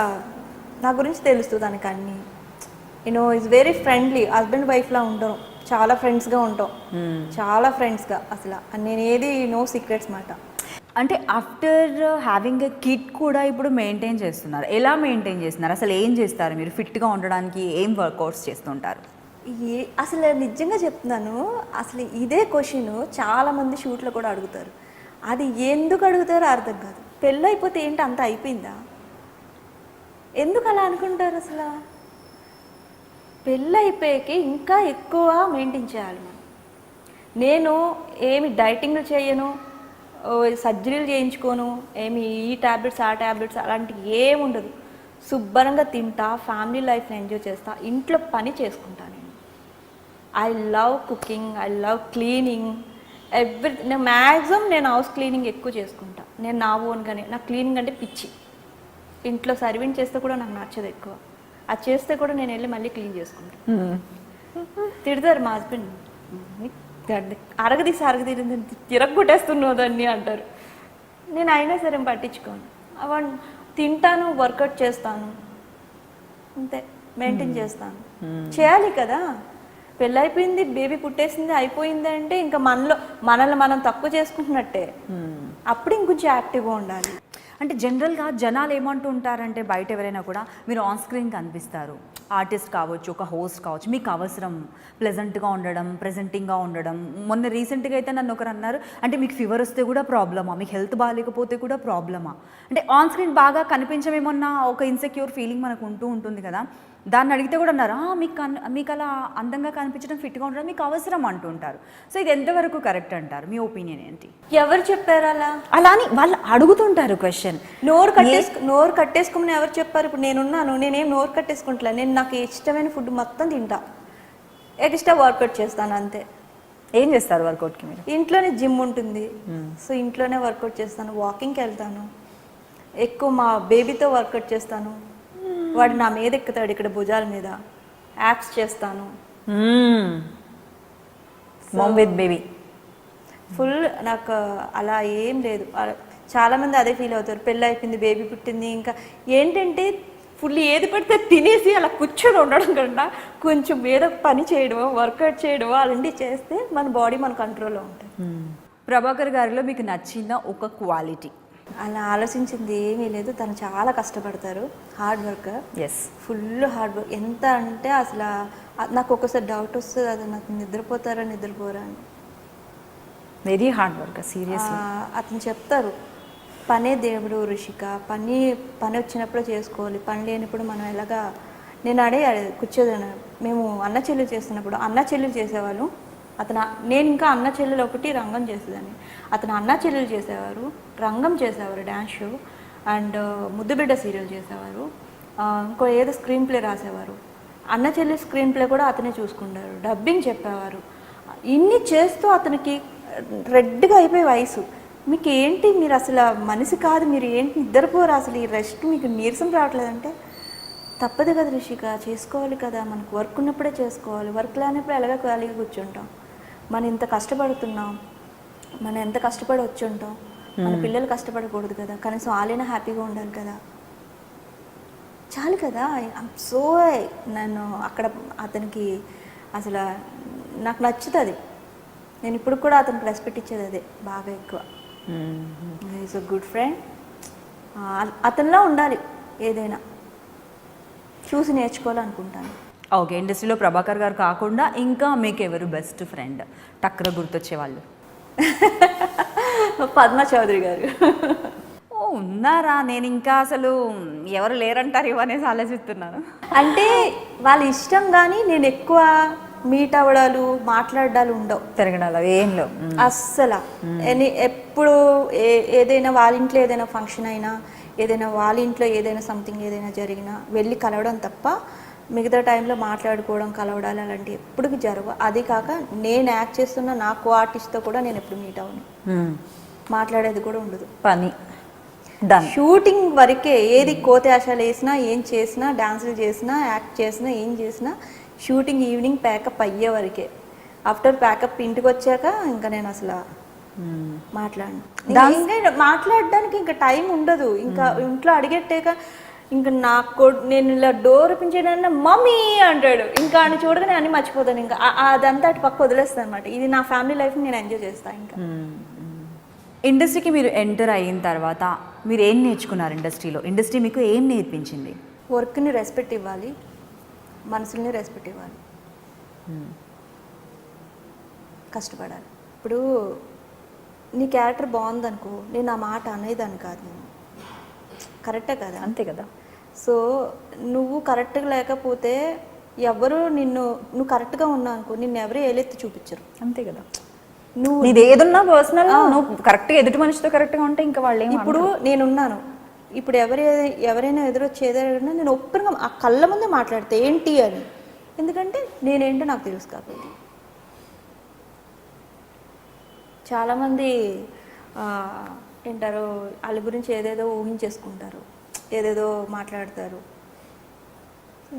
నా గురించి తెలుస్తుంది తనకు అన్నీ. ఈజ్ వెరీ ఫ్రెండ్లీ, హస్బెండ్ వైఫ్లా ఉంటాం, చాలా ఫ్రెండ్స్గా ఉంటాం, చాలా ఫ్రెండ్స్గా. అసలు నేను ఏది నో సీక్రెట్స్ మాట. అంటే ఆఫ్టర్ హ్యావింగ్ ఎ కిడ్ కూడా ఇప్పుడు మెయింటైన్ చేస్తున్నారు, ఎలా మెయింటైన్ చేస్తున్నారు? అసలు ఏం చేస్తారు మీరు ఫిట్గా ఉండడానికి? ఏం వర్కౌట్స్ చేస్తుంటారు? అసలు నిజంగా చెప్తున్నాను, అసలు ఇదే క్వశ్చన్ చాలామంది షూట్లో కూడా అడుగుతారు. అది ఎందుకు అడుగుతారో అర్థం కాదు. పెళ్ళి అయిపోతే ఏంటి అంత అయిపోయిందా? ఎందుకు అలా అనుకుంటారు? అసలు పెళ్ళి అయిపోయాక ఇంకా ఎక్కువ మెయింటైన్ చేయాలి మనం. నేను ఏమి డైటింగ్ చేయను, సర్జరీలు చేయించుకోను, ఏమి ఈ ట్యాబ్లెట్స్ ఆ ట్యాబ్లెట్స్ అలాంటివి ఏమి ఉండదు. శుభ్రంగా తింటా, ఫ్యామిలీ లైఫ్ని ఎంజాయ్ చేస్తా, ఇంట్లో పని చేసుకుంటా. నేను I love cooking, I love cleaning, నేను మ్యాక్సిమం నేను హౌస్ క్లీనింగ్ ఎక్కువ చేసుకుంటా. నేను నా ఓన్గానే, నాకు క్లీనింగ్ అంటే పిచ్చి. ఇంట్లో సర్వింగ్ చేస్తే కూడా నాకు నచ్చదు ఎక్కువ. అది చేస్తే కూడా నేను వెళ్ళి మళ్ళీ క్లీన్ చేసుకుంటాను. తిడతారు మా హస్బెండ్, అరగదీసి తిరగొట్టేస్తున్నావు దాన్ని అంటారు. నేను అయినా సరే పట్టించుకోను. అవన్నీ తింటాను, వర్కౌట్ చేస్తాను, అంతే, మెయింటైన్ చేస్తాను. చేయాలి కదా, పెళ్ళైపోయింది, బేబీ పుట్టేసింది, అయిపోయింది అంటే ఇంకా మనల్ని మనం తక్కువ చేసుకుంటున్నట్టే. అప్పుడు ఇంకొంచెం యాక్టివ్గా ఉండాలి. అంటే జనరల్గా జనాలు ఏమంటూ ఉంటారంటే బయట ఎవరైనా కూడా మీరు ఆన్ స్క్రీన్ కనిపిస్తారు, ఆర్టిస్ట్ కావచ్చు, ఒక హోస్ట్ కావచ్చు, మీకు అవసరం ప్లెజెంట్గా ఉండడం, ప్రెజెంటింగ్గా ఉండడం. మొన్న రీసెంట్గా అయితే నన్ను ఒకరు అన్నారు, అంటే మీకు ఫీవర్ వస్తే కూడా ప్రాబ్లమా, మీకు హెల్త్ బాగాలేకపోతే కూడా ప్రాబ్లమా, అంటే ఆన్ స్క్రీన్ బాగా కనిపించమేమన్నా ఒక ఇన్సెక్యూర్ ఫీలింగ్ మనకు ఉంటూ ఉంటుంది కదా. దాన్ని అడిగితే కూడా అన్నారు, మీకు అలా అందంగా కనిపించడం, ఫిట్గా ఉండడం మీకు అవసరం అంటుంటారు. సో ఇది ఎంతవరకు కరెక్ట్ అంటారు, మీ ఒపీనియన్ ఏంటి? ఎవరు చెప్పారు అలా అని వాళ్ళు అడుగుతుంటారు క్వశ్చన్. నోరు కట్టేసుకోమని ఎవరు చెప్పారు? ఇప్పుడు నేనున్నాను, నేనేం నోరు కట్టేసుకుంటా. నేను నాకు ఇష్టమైన ఫుడ్ మొత్తం తింటా, ఎక్స్ట్రా వర్కౌట్ చేస్తాను, అంతే. ఏం చేస్తారు వర్కౌట్కి మీరు? ఇంట్లోనే జిమ్ ఉంటుంది, సో ఇంట్లోనే వర్కౌట్ చేస్తాను, వాకింగ్కి వెళ్తాను, ఎక్కువ మా బేబీతో వర్కౌట్ చేస్తాను. వాడు నా మీద ఎక్కుతాడు, ఇక్కడ భుజాల మీద యాప్స్ చేస్తాను. Ma'am with baby full. నాకు అలా ఏం లేదు. చాలామంది అదే ఫీల్ అవుతారు, పెళ్ళి అయిపోయింది, బేబీ పుట్టింది, ఇంకా ఏంటంటే ఫుల్ ఏది పడితే తినేసి అలా కూర్చొని ఉండడం కన్నా కొంచెం ఏదో పని చేయడమో, వర్కౌట్ చేయడమో అలాంటివి చేస్తే మన బాడీ మన కంట్రోల్లో ఉంటుంది. ప్రభాకర్ గారిలో మీకు నచ్చిన ఒక క్వాలిటీ? అలా ఆలోచించింది ఏమీ లేదు. తను చాలా కష్టపడతారు, hard worker. Yes, full hard work. ఎంత అంటే అసలు నాకు ఒకసారి డౌట్ వస్తుంది, అది నాకు నిద్రపోతారా అని. Very hard work, seriously. అతను చెప్తారు, పనే దేవుడు రిషిక, పని వచ్చినప్పుడు చేసుకోవాలి, పని లేనప్పుడు మనం ఎలాగా. నేను కూర్చోదాను. మేము అన్న చెల్లెలు చేస్తున్నప్పుడు అన్న చెల్లెలు చేసేవాళ్ళు. నేను ఇంకా అన్న చెల్లెలు ఒకటి రంగం చేసేదాన్ని. అతను అన్న చెల్లెలు చేసేవారు, రంగం చేసేవారు, డ్యాన్స్ షో, అండ్ ముద్దుబిడ్డ సీరియల్ చేసేవారు, ఇంకో ఏదో స్క్రీన్ ప్లే రాసేవారు. అన్న చెల్లెలు స్క్రీన్ ప్లే కూడా అతనే చూసుకుంటారు, డబ్బింగ్ చెప్పేవారు. ఇన్ని చేస్తూ అతనికి రెడ్గా అయిపోయి వయసు. మీకు ఏంటి, మీరు అసలు మనిషి కాదు, మీరు ఏంటి నిద్రపోరు, అసలు ఈ రెస్ట్ మీకు నీరసం రావట్లేదంటే, తప్పదు కదా రిషిక, చేసుకోవాలి కదా, మనకు వర్క్ ఉన్నప్పుడే చేసుకోవాలి, వర్క్ లేనప్పుడు ఎలాగ ఖాళీగా కూర్చుంటాం. మనం ఇంత కష్టపడుతున్నాం, మనం ఎంత కష్టపడి వచ్చి ఉంటాం, మన పిల్లలు కష్టపడకూడదు కదా, కనీసం వాళ్ళైనా హ్యాపీగా ఉండాలి కదా, చాలు కదా. సో నేను అక్కడ అతనికి అసలు నాకు నచ్చుతుంది. నేను ఇప్పుడు కూడా అతనికి రెస్పెక్ట్ ఇచ్చేది అదే బాగా ఎక్కువ. Is a good friend. అతనిలా ఉండాలి, ఏదైనా చూసి నేర్చుకోవాలనుకుంటాను. ఓకే, ఇండస్ట్రీలో ప్రభాకర్ గారు కాకుండా ఇంకా మీకు ఎవరు బెస్ట్ ఫ్రెండ్, టక్కున గుర్తొచ్చే వాళ్ళు? పద్మా చౌదరి గారు. ఓ ఉన్నారా? నేను ఇంకా అసలు ఎవరు లేరంటారు ఇవనేసి ఆలోచిస్తున్నాను. అంటే వాళ్ళ ఇష్టం, కానీ నేను ఎక్కువ మీట్ అవ్వడాలు, మాట్లాడాలు ఉండవు, తిరగడాలు ఏం లేవు అస్సలు. ఎప్పుడు ఏదైనా వాళ్ళ ఇంట్లో ఏదైనా ఫంక్షన్ అయినా, ఏదైనా వాళ్ళ ఇంట్లో ఏదైనా సంథింగ్ ఏదైనా జరిగినా వెళ్ళి కలవడం తప్ప మిగతా టైంలో మాట్లాడుకోవడం, కలవడాలు అలాంటివి ఎప్పుడు జరగవు. అది కాక నేను యాక్ట్ చేస్తున్న నా కో ఆర్టిస్ట్తో కూడా నేను ఎప్పుడు మీట్ అవ్వను, మాట్లాడేది కూడా ఉండదు. పని షూటింగ్ వరకే. ఏది కోతేషాలు వేసినా, ఏం చేసినా, డాన్సులు చేసినా, యాక్ట్ చేసినా, ఏం చేసినా షూటింగ్ ఈవినింగ్ ప్యాకప్ అయ్యే వరకే. ఆఫ్టర్ ప్యాకప్ ఇంటికి వచ్చాక ఇంకా నేను అసలు మాట్లాడడానికి ఇంకా టైం ఉండదు. ఇంకా ఇంట్లో అడిగెట్టాక ఇంకా నాకు నేను ఇలా డోర్ పించేయడానికి మమ్మీ అంటాడు, ఇంకా అని చూడగానే అన్ని మర్చిపోతాను. ఇంకా అదంతా అటు పక్క వదిలేస్తాను అనమాట. ఇది నా ఫ్యామిలీ లైఫ్ నేను ఎంజాయ్ చేస్తాను. ఇంకా ఇండస్ట్రీకి మీరు ఎంటర్ అయిన తర్వాత మీరు ఏం నేర్చుకున్నారు ఇండస్ట్రీలో? ఇండస్ట్రీ మీకు ఏం నేర్పించింది? వర్క్ని రెస్పెక్ట్ ఇవ్వాలి, మనుషుల్ని రెస్పెక్ట్ ఇవ్వాలి, కష్టపడాలి. ఇప్పుడు నీ క్యారెక్టర్ బాగుందనుకో, నేను ఆ మాట అనేదాన్ని కాదు, నేను కరెక్టే కదా, అంతే కదా. సో నువ్వు కరెక్ట్గా లేకపోతే ఎవరు నువ్వు కరెక్ట్గా ఉన్నావు అనుకో, నిన్ను ఎవరు ఏలెత్తి చూపించరు, అంతే కదా. నువ్వు ఇది ఏదున్నా పర్సనల్, నువ్వు కరెక్ట్గా ఎదుటి మనిషితో కరెక్ట్గా ఉంటే ఇంకా వాళ్ళు ఇప్పుడు నేనున్నాను, ఇప్పుడు ఎవరైనా ఎదురొచ్చి ఏదైనా నేను ఒప్పుగా ఆ కళ్ళ ముందే మాట్లాడితే ఏంటి అని, ఎందుకంటే నేనేంటో నాకు తెలుసు కాబట్టి. చాలామంది ఏంటారు వాళ్ళ గురించి ఏదేదో ఊహించేసుకుంటారు, ఏదేదో మాట్లాడతారు,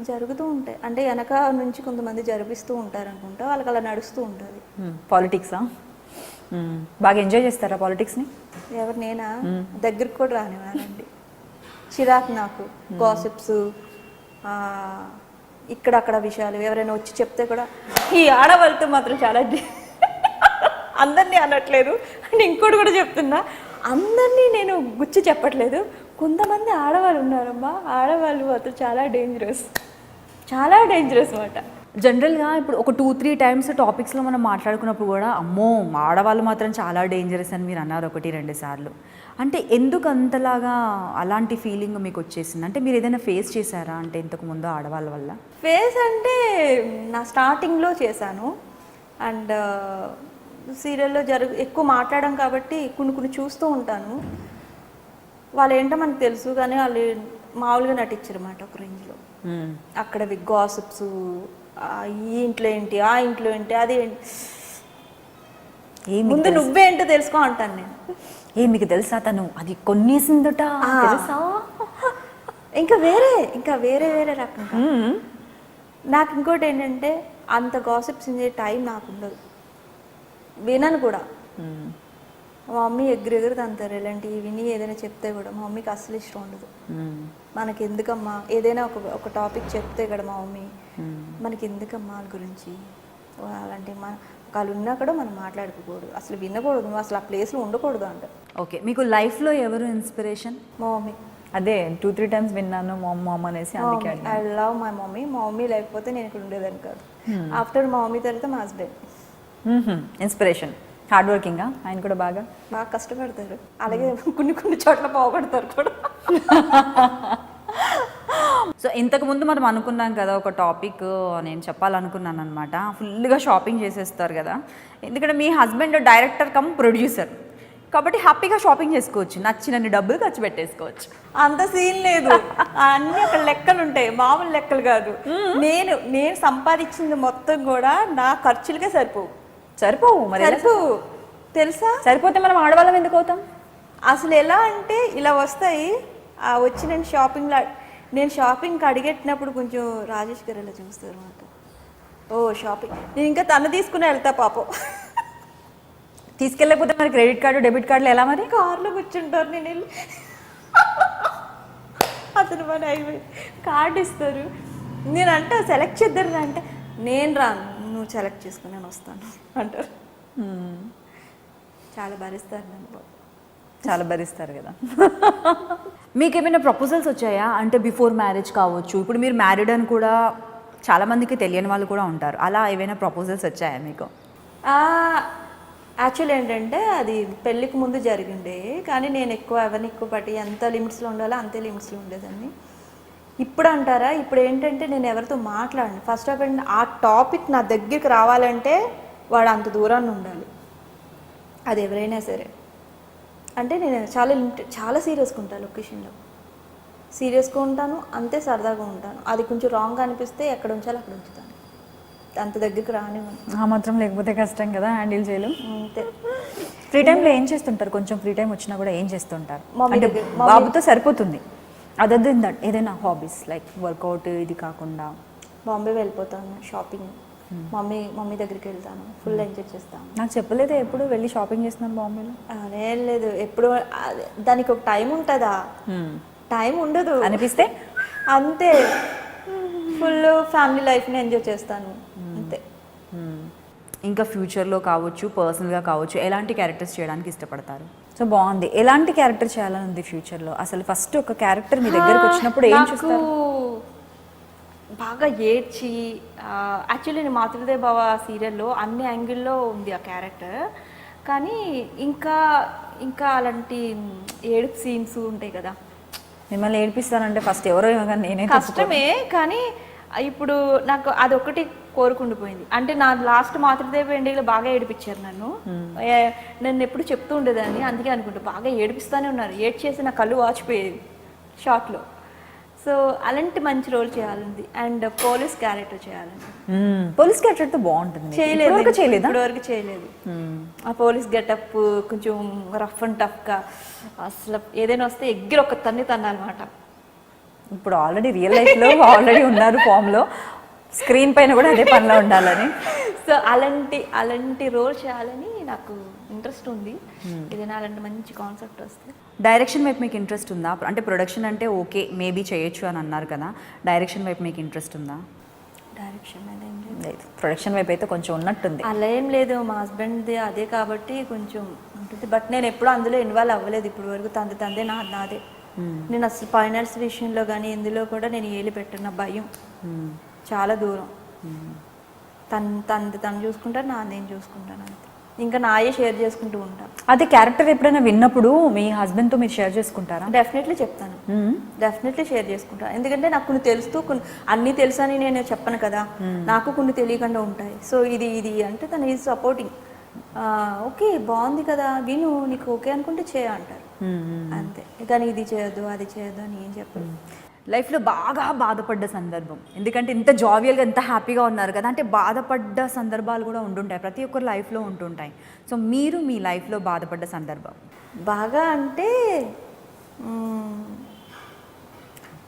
జరుగుతూ ఉంటాయి. అంటే వెనక నుంచి కొంతమంది జరిపిస్తూ ఉంటారు అనుకుంటా, వాళ్ళకి అలా నడుస్తూ ఉంటుంది. పాలిటిక్సా? బాగా ఎంజాయ్ చేస్తారా పాలిటిక్స్ని? ఎవరు నేనా? దగ్గరికి కూడా రానివ్వనండి, చిరాకు నాకు. గాసిప్స్, ఇక్కడక్కడ విషయాలు ఎవరైనా వచ్చి చెప్తే కూడా ఈ ఆడవాళ్ళతో మాత్రం చాలా అందరినీ అనట్లేదు అని ఇంకోటి కూడా చెప్తున్నా, అందరినీ నేను గుచ్చి చెప్పట్లేదు. కొంతమంది ఆడవాళ్ళు ఉన్నారమ్మా, ఆడవాళ్ళు మాత్రం చాలా డేంజరస్ అన్నమాట. జనరల్గా ఇప్పుడు ఒక 2-3 టైమ్స్ టాపిక్స్లో మనం మాట్లాడుకున్నప్పుడు కూడా అమ్మో ఆడవాళ్ళు మాత్రం చాలా డేంజరస్ అని మీరు అన్నారు 1-2 సార్లు. అంటే ఎందుకు అంతలాగా అలాంటి ఫీలింగ్ మీకు వచ్చేసింది? అంటే మీరు ఏదైనా ఫేస్ చేశారా అంటే ఇంతకుముందు ఆడవాళ్ళ వల్ల? ఫేస్ అంటే నా స్టార్టింగ్లో చేశాను. అండ్ సీరియల్లో ఎక్కువ మాట్లాడడం కాబట్టి కొన్ని చూస్తూ ఉంటాను. వాళ్ళు ఏంటో మనకు తెలుసు, కానీ వాళ్ళు మామూలుగా నటించారు అన్నమాట ఒక రేంజ్లో. అక్కడ గాసిప్స్, ఈ ఇంట్లో ఏంటి, ఆ ఇంట్లో ఏంటి, అది ఏంటి, ముందు నువ్వేంటో తెలుసుకో అంటాను నేను. మీకు తెలుసా తను అది కొన్నేసిందట తెలుసా? ఇంకా వేరే రకంగా. నాకు ఇంకోటి ఏంటంటే అంత గాసిప్స్ ఇచ్చే టైం నాకు ఉండదు, వినను కూడా. మా మమ్మీ ఎగురు తంతారు ఇలాంటివి విని. ఏదైనా చెప్తే కూడా మా మమ్మీకి అసలు ఇష్టం ఉండదు. మనకి ఎందుకమ్మా ఏదైనా ఒక టాపిక్ చెప్తే కూడా మా మమ్మీ మనకి ఎందుకమ్మా వాళ్ళ గురించి అలాంటి వాళ్ళు ఉన్నా కూడా మనం మాట్లాడుకోకూడదు, అసలు వినకూడదు, నువ్వు అసలు ఆ ప్లేస్లో ఉండకూడదు అంట. ఓకే, మీకు లైఫ్లో ఎవరు ఇన్స్పిరేషన్? మా మమ్మీ. అదే 2-3 టైమ్స్ విన్నాను మామ్ అనేసి. I love my mummy. మా మమ్మీ లేకపోతే నేను ఇక్కడ ఉండేదాన్ని కాదు. ఆఫ్టర్ మా మమ్మీ తర్వాత మా హస్బెండ్. ఇన్స్పిరేషన్. హార్డ్ వర్కింగా ఆయన కూడా బాగా కష్టపడతారు, అలాగే కొన్ని చోట్ల పోగొడతారు కూడా. సో ఇంతకుముందు మనం అనుకున్నాం కదా ఒక టాపిక్ నేను చెప్పాలనుకున్నాను అనమాట. ఫుల్గా షాపింగ్ చేసేస్తారు కదా, ఎందుకంటే మీ హస్బెండ్ డైరెక్టర్ కమ్ ప్రొడ్యూసర్ కాబట్టి హ్యాపీగా షాపింగ్ చేసుకోవచ్చు, నచ్చినన్ని డబ్బులు ఖర్చు పెట్టేసుకోవచ్చు. అంత సీన్ లేదు, అన్ని అక్కడ లెక్కలు ఉంటాయి, మామూలు లెక్కలు కాదు. నేను సంపాదించింది మొత్తం కూడా నా ఖర్చులకే సరిపోవు మరి తెలుసా? సరిపోతే మనం ఆడవాళ్ళం ఎందుకు అవుతాం? అసలు ఎలా అంటే ఇలా వస్తాయి. వచ్చి నేను షాపింగ్కి అడిగెట్టినప్పుడు కొంచెం రాజేష్ గారు ఇలా చూస్తారు అన్నమాట. ఓ షాపింగ్, నేను ఇంకా తను తీసుకుని వెళ్తా పాపం. తీసుకెళ్ళకపోతే మరి క్రెడిట్ కార్డు డెబిట్ కార్డులు ఎలా? మరి కార్లో కూర్చుంటారు, నేను వెళ్ళి అతను మన కార్డు ఇస్తారు. నేను అంటే సెలెక్ట్ చేద్దరు అంటే నేను రాను, నువ్వు సెలెక్ట్ చేసుకుని నేను వస్తాను అంటారు. చాలా భరిస్తారు కదా. మీకు ఏమైనా ప్రపోజల్స్ వచ్చాయా? అంటే బిఫోర్ మ్యారేజ్ కావచ్చు, ఇప్పుడు మీరు మ్యారీడ్ అని కూడా చాలామందికి తెలియని వాళ్ళు కూడా ఉంటారు, అలా ఏమైనా ప్రపోజల్స్ వచ్చాయా మీకు? యాక్చువల్ ఏంటంటే అది పెళ్ళికి ముందు జరిగిండే, కానీ నేను ఎవరిని ఎక్కువ పట్టి ఎంత లిమిట్స్లో ఉండాలో అంతే లిమిట్స్లో ఉండేదాన్ని. ఇప్పుడు అంటారా, ఇప్పుడు ఏంటంటే నేను ఎవరితో మాట్లాడను. ఫస్ట్ ఆఫ్ ఆల్ ఆ టాపిక్ నా దగ్గరికి రావాలంటే వాడు అంత దూరాన్ని ఉండాలి, అది ఎవరైనా సరే. అంటే నేను చాలా సీరియస్గా ఉంటాను, లొకేషన్లో సీరియస్గా ఉంటాను, అంతే సరదాగా ఉంటాను. అది కొంచెం రాంగ్ అనిపిస్తే ఎక్కడ ఉంచాలో అక్కడ ఉంచుతాను, అంత దగ్గరికి రానివ్వను. ఆ మాత్రం లేకపోతే కష్టం కదా హ్యాండిల్ చేయలేం. అంతే. ఫ్రీ టైంలో ఏం చేస్తుంటారు? కొంచెం ఫ్రీ టైం వచ్చినా కూడా ఏం చేస్తుంటారు? అంటే బాబుతో సరిపోతుంది, అదర్ దెన్ దట్ ఏదైనా హాబీస్ లైక్ వర్కౌట్ ఇది కాకుండా? బాంబే వెళ్ళిపోతాను షాపింగ్, మమ్మీ దగ్గరికి వెళ్తాను, ఫుల్ ఎంజాయ్ చేస్తాను. నాకు చెప్పలేదే ఎప్పుడు వెళ్ళి షాపింగ్ చేస్తున్నాను బాంబేలో? అదేం లేదు, ఎప్పుడు దానికి ఒక టైం ఉంటుందా? టైం ఉండదు, అనిపిస్తే అంతే. ఫుల్ ఫ్యామిలీ లైఫ్ని ఎంజాయ్ చేస్తాను అంతే. ఇంకా ఫ్యూచర్లో కావచ్చు, పర్సనల్గా కావచ్చు, ఎలాంటి క్యారెక్టర్స్ చేయడానికి ఇష్టపడతారు? సో బాగుంది. ఎలాంటి క్యారెక్టర్ చేయాలని ఉంది ఫ్యూచర్లో? అసలు ఫస్ట్ ఒక క్యారెక్టర్ మీ దగ్గరకు వచ్చినప్పుడు ఏం చూస్తారు? బాగా ఏడ్చి, యాక్చువల్లీ నేను మాతృదేవ భవ సీరియల్లో అన్ని యాంగిల్లో ఉంది ఆ క్యారెక్టర్, కానీ ఇంకా అలాంటి ఏడుపు సీన్స్ ఉంటాయి కదా. మిమ్మల్ని ఏడిపిస్తానంటే ఫస్ట్ ఎవరో నేనే కష్టమే, కానీ ఇప్పుడు నాకు అదొకటి కోరుకుండిపోయింది. అంటే నా లాస్ట్ మాతృదేవ ఎండిలో బాగా ఏడిపించారు నన్ను ఎప్పుడు చెప్తూ ఉండేదాన్ని, అందుకే అనుకుంటా బాగా ఏడిపిస్తూనే ఉన్నారు. ఏడ్చేసి నా కళ్ళు వాచిపోయేది షార్ట్లో. సో అలాంటి మంచి రోల్ చేయాలండి. అండ్ పోలీస్ క్యారెక్టర్ చేయాలండి. పోలీస్ క్యారెక్టర్తో బాగుంటుంది. చేయలేదు, ఇప్పటివరకు చేయలేదా? ఇప్పటివరకు చేయలేదు. ఆ పోలీస్ గెటప్ కొంచెం రఫ్ అండ్ టఫ్గా, అసలు ఏదైనా వస్తే ఎగ్గిరి ఒక తన్నాలన్నమాట. ఇప్పుడు ఆల్రెడీ రియల్ లైఫ్లో ఆల్రెడీ ఉన్నారు ఫామ్లో, స్క్రీన్ పైన కూడా అదే పనిలో ఉండాలని. సో అలాంటి రోల్ చేయాలని నాకు ఇంట్రెస్ట్ ఉంది. ఏదైనా అలాంటి మంచి కాన్సెప్ట్ వస్తే. డైరెక్షన్ వైపు మీకు ఇంట్రెస్ట్ ఉందా? అంటే ప్రొడక్షన్ అంటే ఓకే మేబీ చేయొచ్చు అని అన్నారు కదా, డైరెక్షన్ వైపు మీకు ఇంట్రెస్ట్ ఉందా? డైరెక్షన్ మీద ఏం లేదు. లేదు, ప్రొడక్షన్ వైపు అయితే కొంచెం ఉన్నట్టుంది. అలా ఏం లేదు, మా హస్బెండ్ది అదే కాబట్టి కొంచెం ఉంటుంది. బట్ నేను ఎప్పుడూ అందులో ఇన్వాల్వ్ అవ్వలేదు ఇప్పటి వరకు. తందే నాదే. నేను అసలు ఫైనాన్స్ విషయంలో కానీ ఇందులో కూడా నేను ఏలి పెట్టిన భయం చాలా దూరం. తను చూసుకుంటారు, నేను చూసుకుంటాను అంతే. ఇంకా నాయే షేర్ చేసుకుంటూ ఉంటాను. అదే క్యారెక్టర్ ఎప్పుడైనా విన్నప్పుడు మీ హస్బెండ్తో మీరు షేర్ చేసుకుంటారా? డెఫినెట్లీ చెప్తాను, డెఫినెట్లీ షేర్ చేసుకుంటాను. ఎందుకంటే నాకు కొన్ని తెలుస్తూ అన్నీ తెలుసు అని నేను చెప్పను కదా, నాకు కొన్ని తెలియకుండా ఉంటాయి. సో ఇది అంటే తను ఈజ్ సపోర్టింగ్. ఓకే బాగుంది కదా విను, నీకు ఓకే అనుకుంటే చేయ అంటారు అంతే. కానీ ఇది చేయొద్దు అది చేయొద్దు అని ఏం చెప్పరు. లైఫ్లో బాగా బాధపడ్డ సందర్భం, ఎందుకంటే ఇంత జావియల్గా ఎంత హ్యాపీగా ఉన్నారు కదా, అంటే బాధపడ్డ సందర్భాలు కూడా ఉంటుంటాయి, ప్రతి ఒక్కరి లైఫ్లో ఉంటుంటాయి. సో మీరు మీ లైఫ్లో బాధపడ్డ సందర్భం బాగా అంటే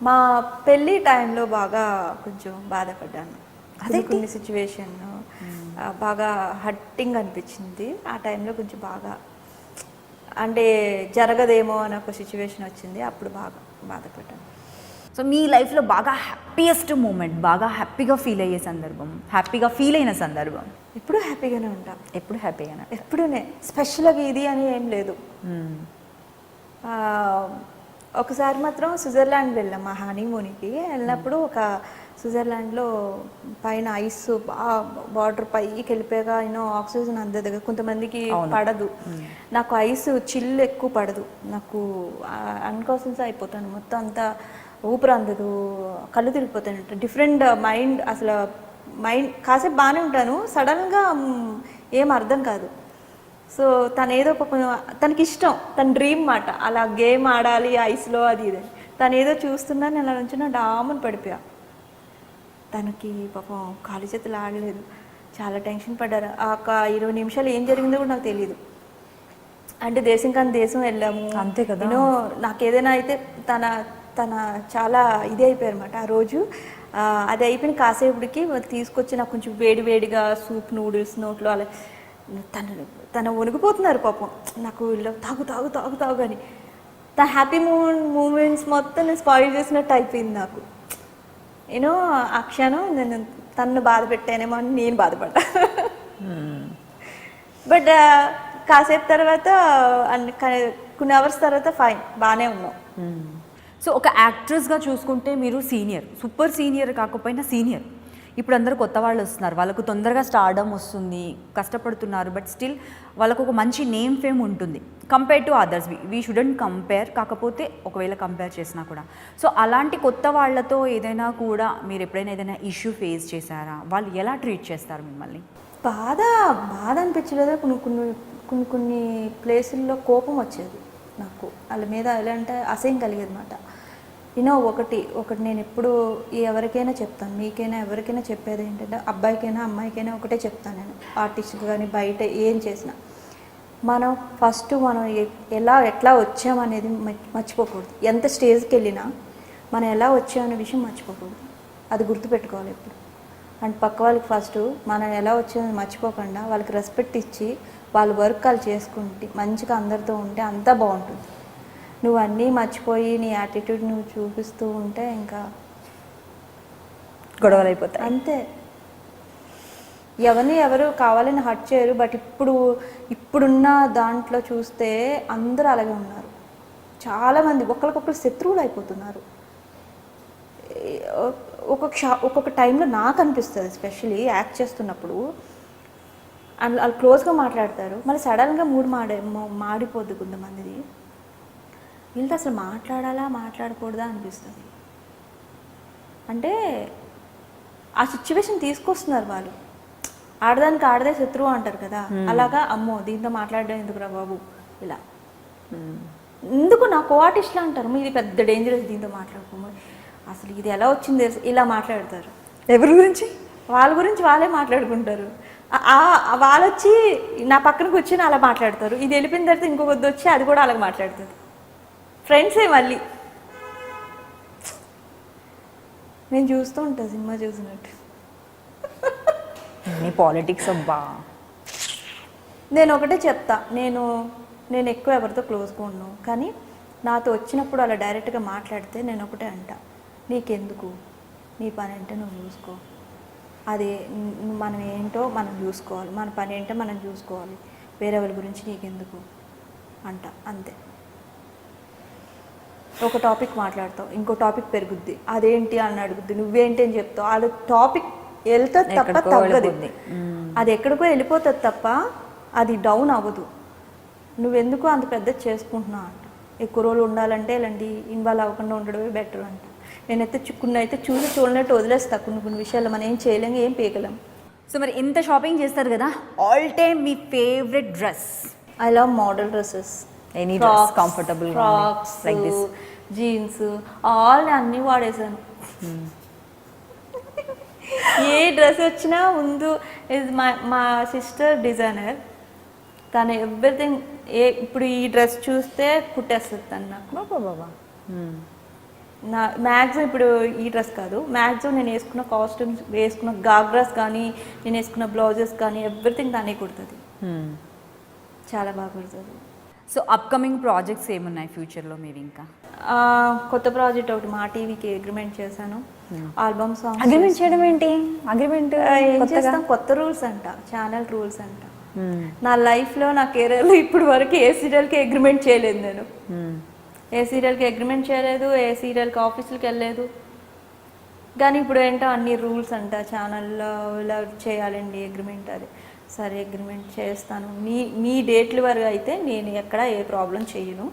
మా పెళ్ళి టైంలో బాగా కొంచెం బాధపడ్డాను. అదే కొన్ని సిచ్యువేషన్ బాగా హట్టింగ్ అనిపించింది. ఆ టైంలో కొంచెం బాగా అంటే జరగదేమో అని ఒక సిచ్యువేషన్ వచ్చింది, అప్పుడు బాగా బాధపడ్డాను. సో మీ లైఫ్లో బాగా హ్యాపీయెస్ట్ మూమెంట్, బాగా హ్యాపీగా ఫీల్ అయ్యే సందర్భం, హ్యాపీగా ఫీల్ అయిన సందర్భం? ఎప్పుడు హ్యాపీగానే ఉంటాం, ఎప్పుడు హ్యాపీగానే, ఎప్పుడూనే. స్పెషల్గా ఇది అని ఏం లేదు. ఒకసారి మాత్రం స్విట్జర్లాండ్ వెళ్ళాం మా హనీమూన్కి. వెళ్ళినప్పుడు ఒక స్విట్జర్లాండ్లో పైన ఐస్ బార్డర్ పైకి వెళ్ళిపోయాక ఆక్సిజన్ అందరి దగ్గర కొంతమందికి పడదు. నాకు ఐస్ చిల్లు ఎక్కువ పడదు, నాకు అన్కాన్షియస్ అయిపోతాను, మొత్తం అంతా ఊపిరి అందదు, కళ్ళు తిరిగిపోతాను, డిఫరెంట్ మైండ్. అసలు మైండ్ కాసేపు బాగానే ఉంటాను, సడన్గా ఏం అర్థం కాదు. సో తను ఏదో తనకి ఇష్టం, తన డ్రీమ్ మాట అలా గేమ్ ఆడాలి ఐస్లో అది ఇది. తను ఏదో చూస్తున్నా నేను అలా నుంచి డామని పడిపోయా. తనకి పాపం కాలు చేతులు ఆడలేదు, చాలా టెన్షన్ పడ్డారు. ఒక 20 నిమిషాలు ఏం జరిగిందో కూడా నాకు తెలియదు. అంటే దేశం కానీ దేశం వెళ్ళాము అంతే కదా. నాకు ఏదైనా అయితే తన చాలా ఇది అయిపోయారు అనమాట ఆ రోజు. అది అయిపోయిన కాసేపటికి తీసుకొచ్చి నాకు కొంచెం వేడివేడిగా సూప్ నూడిల్స్ నోట్లో అలా తన వణికిపోతున్నారు పాపం. నాకు తాగు అని తన హ్యాపీ మూమెంట్స్ మొత్తం నేను స్పాయిల్ చేసినట్టు అయిపోయింది నాకు. ఆ క్షణం నేను తను బాధ పెట్టానేమో అని నేను బాధపడ్డా. బట్ కాసేపు తర్వాత కొన్ని అవర్స్ తర్వాత ఫైన్ బాగానే ఉన్నాం. సో ఒక యాక్ట్రెస్గా చూసుకుంటే మీరు సీనియర్, సూపర్ సీనియర్ కాకపోయినా సీనియర్. ఇప్పుడు అందరూ కొత్త వాళ్ళు వస్తున్నారు, వాళ్ళకు తొందరగా స్టార్డమ్ వస్తుంది, కష్టపడుతున్నారు, బట్ స్టిల్ వాళ్ళకు ఒక మంచి నేమ్ ఫేమ్ ఉంటుంది compare to others. We shouldn't compare, కాకపోతే ఒకవేళ కంపేర్ చేసినా కూడా. సో అలాంటి కొత్త వాళ్ళతో ఏదైనా కూడా మీరు ఎప్పుడైనా ఏదైనా ఇష్యూ ఫేస్ చేశారా? వాళ్ళు ఎలా ట్రీట్ చేస్తారు మిమ్మల్ని? బాధ అనిపించలేదు. కొన్ని ప్లేసుల్లో కోపం వచ్చేది నాకు, వాళ్ళ మీద ఎలా అంటే అసహ్యం కలిగేది అనమాట. ఒకటి నేను ఎప్పుడు ఎవరికైనా చెప్తాను, మీకైనా ఎవరికైనా చెప్పేది ఏంటంటే అబ్బాయికైనా అమ్మాయికైనా ఒకటే చెప్తాను నేను. ఆర్టిస్ట్ కానీ బయట ఏం చేసినా మనం ఎట్లా వచ్చామనేది మర్చిపోకూడదు. ఎంత స్టేజ్కి వెళ్ళినా మనం ఎలా వచ్చామనే విషయం మర్చిపోకూడదు, అది గుర్తుపెట్టుకోవాలి ఎప్పుడు. అండ్ పక్క వాళ్ళకి ఫస్ట్ మనం ఎలా వచ్చామని మర్చిపోకుండా వాళ్ళకి రెస్పెక్ట్ ఇచ్చి వాళ్ళ వర్క్ వాళ్ళు చేసుకుంటే మంచిగా అందరితో ఉంటే అంతా బాగుంటుంది. నువ్వు అన్నీ మర్చిపోయి నీ యాటిట్యూడ్ నువ్వు చూపిస్తూ ఉంటే ఇంకా గొడవలు అయిపోతాయి అంతే. ఎవరు కావాలని హర్ట్ చేయరు. బట్ ఇప్పుడున్న దాంట్లో చూస్తే అందరూ అలాగే ఉన్నారు. చాలామంది ఒకరికొకరు శత్రువులు అయిపోతున్నారు. ఒక్కొక్క టైంలో నాకు అనిపిస్తుంది, ఎస్పెషలీ యాక్ట్ చేస్తున్నప్పుడు వాళ్ళు క్లోజ్గా మాట్లాడతారు, మళ్ళీ సడన్గా మాడిపోద్ది కొంతమందిది. వీళ్ళతో అసలు మాట్లాడకూడదా అనిపిస్తుంది. అంటే ఆ సిచ్యువేషన్ తీసుకొస్తున్నారు వాళ్ళు. ఆడదానికి ఆడదే శత్రువు అంటారు కదా, అలాగా అమ్మో దీంతో మాట్లాడడం ఎందుకురా బాబు ఇలా ఎందుకు నా కో ఆర్టిస్ట్లా అంటారు, ఇది పెద్ద డేంజరస్ దీంతో మాట్లాడుకోమని. అసలు ఇది ఎలా వచ్చింది ఇలా మాట్లాడతారు. ఎవరి గురించి? వాళ్ళ గురించి వాళ్ళే మాట్లాడుకుంటారు. వాళ్ళు వచ్చి నా పక్కన కూర్చొని అలా మాట్లాడతారు. ఇది వెళ్ళిపోయిన తర్వాత ఇంకొకటి వచ్చి అది కూడా అలాగ మాట్లాడుతుంది. ఫ్రెండ్సే మళ్ళీ. నేను చూస్తూ ఉంటాను సినిమా చూసినట్టు. నీ పాలిటిక్స్ అబ్బా. నేను ఒకటే చెప్తా, నేను ఎక్కువ ఎవరితో క్లోజ్గా ఉన్నాను, కానీ నాతో వచ్చినప్పుడు అలా డైరెక్ట్గా మాట్లాడితే నేను ఒకటే అంట, నీకెందుకు, నీ పని ఏంటో నువ్వు చూసుకో, అది మనం ఏంటో మనం చూసుకోవాలి, మన పని ఏంటో మనం చూసుకోవాలి, వేరే వాళ్ళ గురించి నీకెందుకు అంట. అంతే. ఒక టాపిక్ మాట్లాడతావు, ఇంకో టాపిక్ పెరుగుద్ది, అదేంటి అని అడుగుద్ది, నువ్వేంటి అని చెప్తావు, అది టాపిక్ వెళ్తుంది తప్ప తగ్గదు, అది ఎక్కడికో వెళ్ళిపోతుంది తప్ప అది డౌన్ అవ్వదు. నువ్వెందుకు అంత పెద్ద చేసుకుంటున్నావు అంట. ఎక్కువ రోజులు ఉండాలంటే ఇలాంటి ఇన్వాల్వ్ అవ్వకుండా ఉండడమే బెటర్ అంట. నేనైతే అయితే చూడనట్టు వదిలేస్తా. కొన్ని విషయాలు మనం ఏం చేయలేము, ఏం పీకలేం. సో మరి ఇంత షాపింగ్ చేస్తారు కదా, all time me favourite dress? I love model dresses. Any dress comfortable frocks, like this, jeans, all అన్నీ వాడేసాను. ఏ డ్రెస్ వచ్చినా ముందు మా సిస్టర్ డిజైనర్, తను ఎవ్రీథింగ్. ఇప్పుడు ఈ డ్రెస్ చూస్తే కుట్టేస్తుంది తను నాకు. బాబా. నా మ్యాక్సిమం ఇప్పుడు ఈ డ్రెస్ కాదు, మ్యాక్సిమం నేను వేసుకున్న కాస్ట్యూమ్స్, వేసుకున్న గాగ్రాస్ కానీ, నేను వేసుకున్న బ్లౌజెస్ కానీ ఎవ్రీథింగ్ తనే కుడుతుంది. చాలా బాగా కుడుతుంది. సో అప్కమింగ్ ప్రాజెక్ట్స్ ఏమున్నాయి ఫ్యూచర్లో మీరు? ఇంకా కొత్త ప్రాజెక్ట్ ఒకటి మా టీవీకి అగ్రిమెంట్ చేశాను. Album song. అగ్రిమెంట్ చేయడం ఏంటి? అగ్రిమెంట్ ఏం చేస్తాం, కొత్త రూల్స్ అంట, ఛానల్ రూల్స్ అంట. నా లైఫ్లో, నా కెరీర్లో ఇప్పుడు వరకు ఏ సీరియల్కి అగ్రిమెంట్ చేయలేదు నేను. ఏ సీరియల్కి అగ్రిమెంట్ చేయలేదు, ఏ సీరియల్కి ఆఫీసులకి వెళ్ళలేదు. కానీ ఇప్పుడు ఏంటో అన్ని రూల్స్ అంట, ఛానల్లో ఇలా చేయాలండి అగ్రిమెంట్. అది సరే అగ్రిమెంట్ చేస్తాను, మీ డేట్ల వరకు అయితే నేను ఎక్కడ ఏ ప్రాబ్లం చేయను,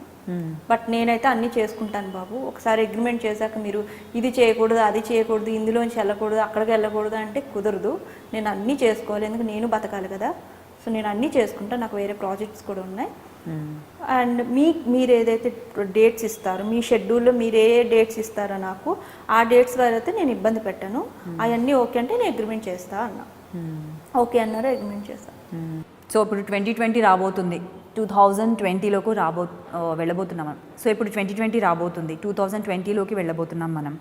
బట్ నేనైతే అన్నీ చేసుకుంటాను బాబు. ఒకసారి అగ్రిమెంట్ చేశాక మీరు ఇది చేయకూడదు, అది చేయకూడదు, ఇందులోంచి వెళ్ళకూడదు, అక్కడికి వెళ్ళకూడదు అంటే కుదరదు. నేను అన్నీ చేసుకోవాలి, ఎందుకు నేను బతకాలి కదా. సో నేను అన్నీ చేసుకుంటాను. నాకు వేరే ప్రాజెక్ట్స్ కూడా ఉన్నాయి. అండ్ మీరు ఏదైతే డేట్స్ ఇస్తారో, మీ షెడ్యూల్లో మీరు ఏ డేట్స్ ఇస్తారో నాకు, ఆ డేట్స్ వరకు అయితే నేను ఇబ్బంది పెట్టాను. అవన్నీ ఓకే అంటే నేను అగ్రిమెంట్ చేస్తా అన్నా. ఓకే అన్నారు, అగ్రిమెంట్ చేస్తా. సో ఇప్పుడు 2020 రాబోతుంది, 2020లోకి వెళ్ళబోతున్నాం మనం. సో ఇప్పుడు 2020 రాబోతుంది, 2020లోకి వెళ్ళబోతున్నాం మనం.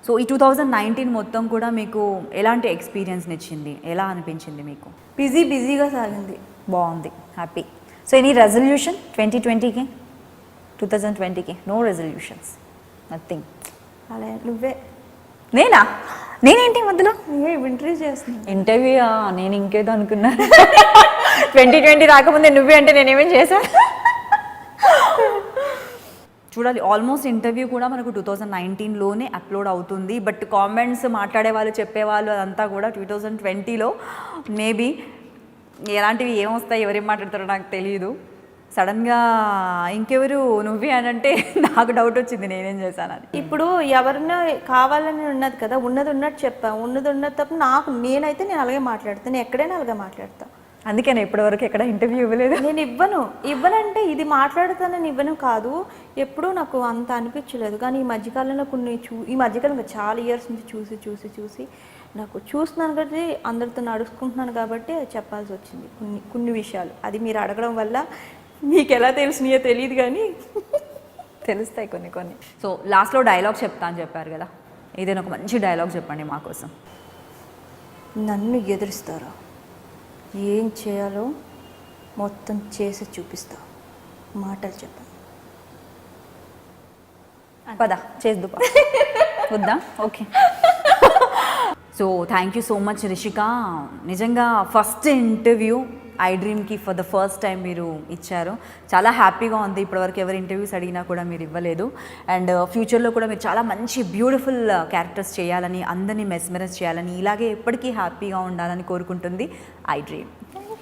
సో ఈ 2019 మొత్తం కూడా మీకు ఎలాంటి ఎక్స్పీరియన్స్ని ఇచ్చింది, ఎలా అనిపించింది మీకు? బిజీగా సాగింది. బాగుంది, హ్యాపీ. సో ఎనీ రెజల్యూషన్ 2020కి, 2020కి? No resolutions, nothing. అలా నువ్వే. నేనేంటి మధ్యలో ఇంటర్వ్యూ చేస్తున్నా? ఇంటర్వ్యూ నేను ఇంకేదో అనుకున్నా. 2020 రాకముందే నువ్వే అంటే నేనేమేం చేశాను చూడాలి. ఆల్మోస్ట్ ఇంటర్వ్యూ కూడా మనకు 2019లోనే అప్లోడ్ అవుతుంది. బట్ కామెంట్స్ మాట్లాడే వాళ్ళు, చెప్పేవాళ్ళు అదంతా కూడా 2020లో మేబీ. ఎలాంటివి ఏమొస్తాయి, ఎవరేం మాట్లాడతారో నాకు తెలియదు. సడన్గా ఇంకెవరు నువ్వే అని అంటే నాకు డౌట్ వచ్చింది నేనేం చేశానని. ఇప్పుడు ఎవరినో కావాలని ఉన్నది కదా, ఉన్నది ఉన్నట్టు చెప్పాను, ఉన్నది ఉన్నది తప్ప నేనైతే నేను అలాగే మాట్లాడతాను, ఎక్కడైనా అలాగే మాట్లాడతా. అందుకే నేను ఇప్పటివరకు ఎక్కడ ఇంటర్వ్యూ ఇవ్వలేదు. నేను ఇవ్వనంటే ఇది మాట్లాడతానని ఇవ్వను కాదు, ఎప్పుడూ నాకు అంత అనిపించలేదు. కానీ ఈ మధ్యకాలంలో ఈ మధ్యకాలంలో చాలా ఇయర్స్ నుంచి చూసి నాకు చూస్తున్నాను కాబట్టి, అందరితో నడుచుకుంటున్నాను కాబట్టి చెప్పాల్సి వచ్చింది కొన్ని విషయాలు. అది మీరు అడగడం వల్ల మీకు ఎలా తెలిసినాయో తెలియదు కానీ తెలుస్తాయి కొన్ని. సో లాస్ట్లో డైలాగ్ చెప్తా అని చెప్పారు కదా, ఏదైనా ఒక మంచి డైలాగ్ చెప్పండి మా కోసం. నన్ను ఎదురిస్తారా, ఏం చేయాలో మొత్తం చేసి చూపిస్తా, మాటలు చెప్పండి. పద చేద్దు వద్దా? Okay. So thank you so much Rishika. నిజంగా ఫస్ట్ ఇంటర్వ్యూ ఐ డ్రీమ్కి ఫర్ ద ఫస్ట్ టైం మీరు ఇచ్చారు. చాలా హ్యాపీగా ఉంది. ఇప్పటివరకు ఎవరు ఇంటర్వ్యూస్ అడిగినా కూడా మీరు ఇవ్వలేదు. అండ్ ఫ్యూచర్లో కూడా మీరు చాలా మంచి బ్యూటిఫుల్ క్యారెక్టర్స్ చేయాలని, అందరినీ మెస్మరైజ్ చేయాలని, ఇలాగే ఎప్పటికీ హ్యాపీగా ఉండాలని కోరుకుంటుంది I dream. Thank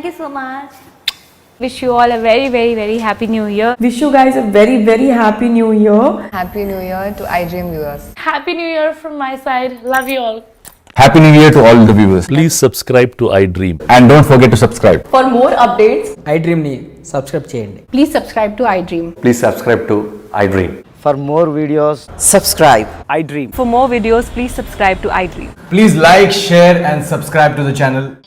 you so much. Wish you all a very, very, very happy new year. Wish you guys a very, very happy new year. Happy New Year to iDream viewers. Happy new year from my side. Love you all. Happy New Year to all the viewers. Please subscribe to iDream. And don't forget to subscribe. For more updates, iDream ni subscribe చేయండి. please subscribe to iDream. Please subscribe to iDream. For more videos, subscribe iDream. For more videos, please subscribe to iDream. Please like, share and subscribe to the channel.